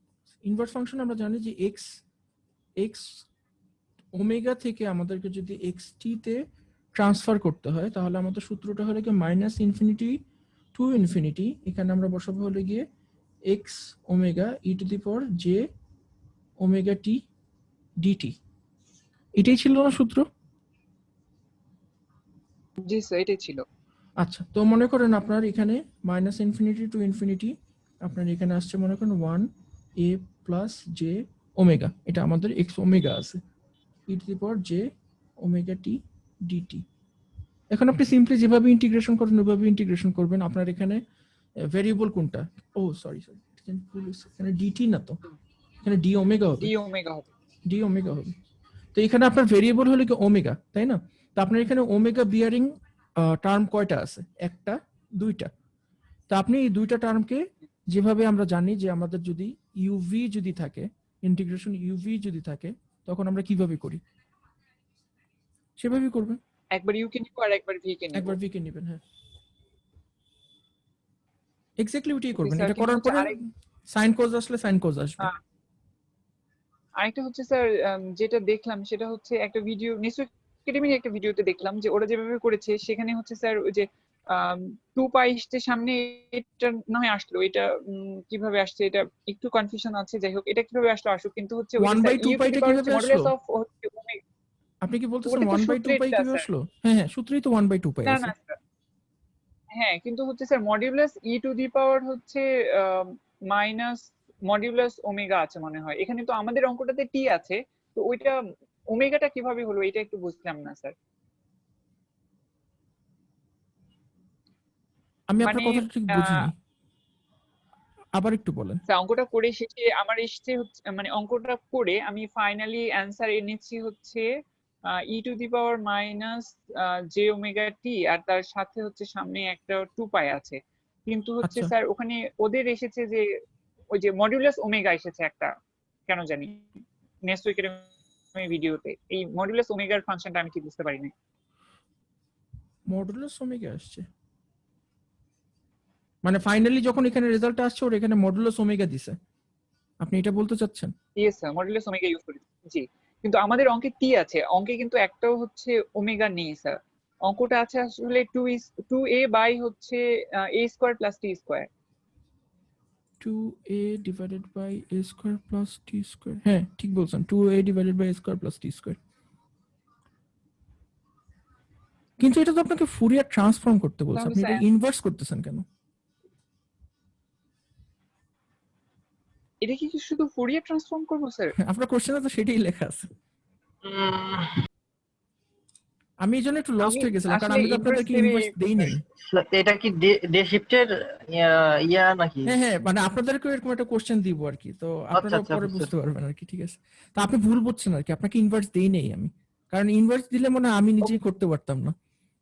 [SPEAKER 1] ইনভার্স ফাংশনে আমরা জানি যে এক্স ওমেগা থেকে আমাদেরকে যদি এক্স টি তে ট্রান্সফার করতে হয় তাহলে আমাদের সূত্রটা হলো কি মাইনাস ইনফিনিটি টু ইনফিনিটি, এখানে আমরা বসাবো হলো গিয়ে x omega e to the power j omega t dt. এটাই ছিল না সূত্র?
[SPEAKER 4] জি স্যার এটাই ছিল।
[SPEAKER 1] আচ্ছা, তো মনে করেন আপনার এখানে মাইনাস ইনফিনিটি টু ইনফিনিটি আপনার এখানে আসছে মনে করেন 1 a প্লাস জে ওমেগা, এটা আমাদের এক্স ওমেগা আছে e to the power j omega t dt. এখন আপনি সিম্পলি যেভাবে ইন্টিগ্রেশন করেন ওইভাবে ইন্টিগ্রেশন করবেন। আপনার এখানে ভেরিয়েবল কোনটা? ও সরি এখানে ডিটি না, তো এখানে ডি ওমেগা হবে।
[SPEAKER 4] ডি ওমেগা হবে।
[SPEAKER 1] ডি ওমেগা হবে। তো এখানে আপনার ভেরিয়েবল হলো কি ওমেগা, তাই না? তো আপনার এখানে ওমেগা বিয়ারিং টার্ম কয়টা আছে? একটা, দুইটা। তো আপনি এই দুইটা টার্মকে যেভাবে আমরা জানি যে আমাদের যদি ইউভি যদি থাকে, ইন্টিগ্রেশন ইউভি যদি থাকে, তখন আমরা কিভাবে করি? সেভাবেই করবেন।
[SPEAKER 4] একবার ইউ কে নিব আর একবার ভি কে নিব।
[SPEAKER 1] একবার ভি কে নেবেন, হ্যাঁ এক্স্যাক্টলি ওইটাই
[SPEAKER 4] Okay,
[SPEAKER 1] করবেন।
[SPEAKER 4] sir,
[SPEAKER 1] এটা
[SPEAKER 4] কিন্তু
[SPEAKER 1] করার
[SPEAKER 4] হচ্ছে
[SPEAKER 1] পরে সাইন কোজ আসলে সাইন কোজ আসবে।
[SPEAKER 4] আরেকটা হচ্ছে স্যার, যেটা দেখলাম সেটা হচ্ছে একটা ভিডিও নিশ্চয়ই একাডেমির একটা ভিডিওতে দেখলাম যে ওরা যেভাবে করেছে সেখানে হচ্ছে স্যার ওই যে 2 পাই আসছে সামনে, এটা নয় আসলো, এটা কিভাবে আসছে এটা একটু কনফিউশন আছে। যাই হোক, এটা কিভাবে আসলো আসুক, কিন্তু হচ্ছে ওই
[SPEAKER 1] 1
[SPEAKER 4] যে
[SPEAKER 1] বাই
[SPEAKER 4] স্যার
[SPEAKER 1] 2
[SPEAKER 4] ইউ টু
[SPEAKER 1] পাইটা
[SPEAKER 4] দি পাওয়ার
[SPEAKER 1] কিভাবে
[SPEAKER 4] মডুলাস
[SPEAKER 1] আসলো?
[SPEAKER 4] Of omega.
[SPEAKER 1] আপনি কি বলতেছেন
[SPEAKER 4] ওটা তো
[SPEAKER 1] 1 বাই 2 পাই
[SPEAKER 4] সূত্রেরটা
[SPEAKER 1] কিভাবে
[SPEAKER 4] স্যার।
[SPEAKER 1] আসলো? হ্যাঁ হ্যাঁ, সূত্রেই তো 1 বাই 2 পাই
[SPEAKER 4] না
[SPEAKER 1] আছে।
[SPEAKER 4] না স্যার, হ্যাঁ কিন্তু হচ্ছে sir modulus e to the power হচ্ছে মাইনাস মডিউলাস ওমেগা আছে মনে হয়। এখানে তো আমাদের অঙ্কটাতে টি আছে, তো ওইটা ওমেগাটা কিভাবে হলো এটা একটু বুঝলাম না স্যার।
[SPEAKER 1] আমি আপনার
[SPEAKER 4] মানে
[SPEAKER 1] কথাটা ঠিক বুঝিনি, আবার একটু বলেন।
[SPEAKER 4] স্যার অঙ্কটা করে শেষে আমার এসছে হচ্ছে, মানে অঙ্কটা করে আমি ফাইনালি অ্যান্সার এনেছি হচ্ছে e to the power minus j omega t, আর তার সাথে হচ্ছে সামনে একটা 2 পাই আছে। কিন্তু হচ্ছে
[SPEAKER 1] আচ্ছা,
[SPEAKER 4] স্যার ওখানে ওদের এসেছে যে ওই যে মডিউলাস ওমেগা এসেছে একটা, কেন জানি নেক্সট উইকের ভিডিওতে। এই মডিউলাস ওমেগার ফাংশনটা আমি ঠিক বুঝতে পারিনি।
[SPEAKER 1] মডুলাস ওমেগা আসছে মানে ফাইনালি যখন এখানে রেজাল্ট আসছে ওর এখানে মডুলাস ওমেগা দিছে, আপনি এটা বলতে চাচ্ছেন?
[SPEAKER 4] Yes sir, modulus omega use করি। জি, কিন্তু আমাদের অঙ্কে টি আছে, অঙ্কে কিন্তু একটাও হচ্ছে ওমেগা নেই স্যার। অঙ্কটা আছে আসলে 2a বাই হচ্ছে a square plus t square.
[SPEAKER 1] 2a divided by a square plus t square, হ্যাঁ ঠিক বলছেন, 2a divided by a square plus t square. কিন্তু এটা তো আপনাকে ফুরিয়ার ট্রান্সফর্ম করতে বলছে,
[SPEAKER 4] তাহলে
[SPEAKER 1] আপনি এটা
[SPEAKER 4] স্যার
[SPEAKER 1] ইনভার্স করতেছেন কেন?
[SPEAKER 4] এটা কি শুধু ফুরিয়ার ট্রান্সফর্ম করবো স্যার?
[SPEAKER 1] আপনার কোশ্চেনে তো সেটাই লেখা আছে। আমি এই জন্য একটু লস্ট
[SPEAKER 4] আমি
[SPEAKER 1] হয়ে গেছিলাম, কারণ
[SPEAKER 4] আসলে
[SPEAKER 1] আমি তো
[SPEAKER 4] ইনভার্স
[SPEAKER 1] আপনাদেরকে
[SPEAKER 4] ভেবে
[SPEAKER 1] ইনভার্স দেই নাই।
[SPEAKER 9] এটা কি ডে শিফটের ইয়া নাকি?
[SPEAKER 1] হ্যাঁ হ্যাঁ, মানে আপনাদেরকে এরকম একটা কোশ্চেন দিব আর কি, তো আপনারা
[SPEAKER 9] আচ্ছা,
[SPEAKER 1] পরে
[SPEAKER 9] বুঝতে
[SPEAKER 1] বুঝতে পারবেন আর কি। ঠিক আছে, তো আপনি ভুল বুঝছেন আর কি, আপনাকে ইনভার্স দেই নাই আমি, কারণ ইনভার্স দিলে মনে হয় আমি নিজেই করতে পারতাম না।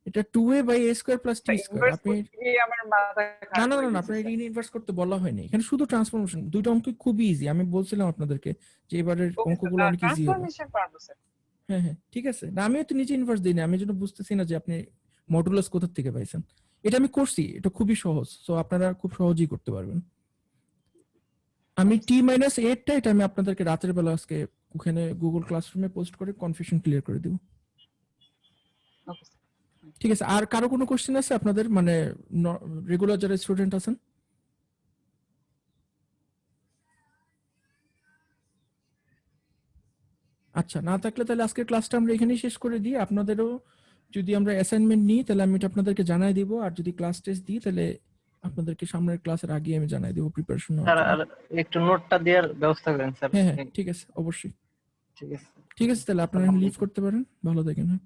[SPEAKER 1] এটা 2a by a square plus t square.
[SPEAKER 4] Inverse
[SPEAKER 1] আপনি
[SPEAKER 4] করতে গিয়ে আমার মাথা
[SPEAKER 1] না
[SPEAKER 4] খারাপ
[SPEAKER 1] না
[SPEAKER 4] হয়ে
[SPEAKER 1] না না,
[SPEAKER 4] গেছে
[SPEAKER 1] আপনার
[SPEAKER 4] স্যার।
[SPEAKER 1] ইনভার্স করতে বলা হয়নি, এখানে শুধু ট্রান্সফরমেশন। দুইটা অঙ্ক খুবই ইজি, আমি বলছিলাম আপনাদেরকে যে এবারের
[SPEAKER 4] ওকে স্যার,
[SPEAKER 1] অঙ্কগুলো অনেক ইজি হবে।
[SPEAKER 4] ট্রান্সফরমেশন পারবো স্যার।
[SPEAKER 1] হ্যাঁ হ্যাঁ ঠিক আছে, না আমিও তো নিজে ইনভার্স দিই না, আমি জন্য বুঝতেছি না যে আপনি মডুলাস কোথা থেকে পাইছেন। এটা আমি করছি, এটা খুবই সহজ, সো আপনারা খুব সহজেই করতে পারবেন। আমি টি মাইনাস 8টা এটা আমি আপনাদেরকে রাতের বেলা আজকে ওখানে গুগল ক্লাসরুমে পোস্ট করে কনফিউশন ক্লিয়ার করে দিব।
[SPEAKER 4] Okay sir.
[SPEAKER 1] ঠিক আছে, আর কারো কোনো কোশ্চেন আছে আপনাদের, মানে রেগুলার যারা স্টুডেন্ট আছেন? আচ্ছা, না থাকলে তাহলে আজকের ক্লাসটা আমরা এখানেই শেষ করে দিই। আপনাদেরও যদি আমরা অ্যাসাইনমেন্ট নিই তাহলে আমি এটা আপনাদেরকে জানাই দিব, আর যদি ক্লাস টেস্ট দিই তাহলে আপনাদেরকে সামনের ক্লাসের আগে আমি জানাই দিব প্রিপারেশন নেওয়ার
[SPEAKER 9] স্যার
[SPEAKER 1] জন্য।
[SPEAKER 9] আর একটু নোটটা দেওয়ার ব্যবস্থা করেন স্যার।
[SPEAKER 1] হ্যাঁ হ্যাঁ ঠিক আছে, অবশ্যই।
[SPEAKER 9] ঠিক আছে।
[SPEAKER 1] ঠিক আছে, তাহলে আপনারা লিভ করতে পারেন, ভালো থাকেন। হ্যাঁ।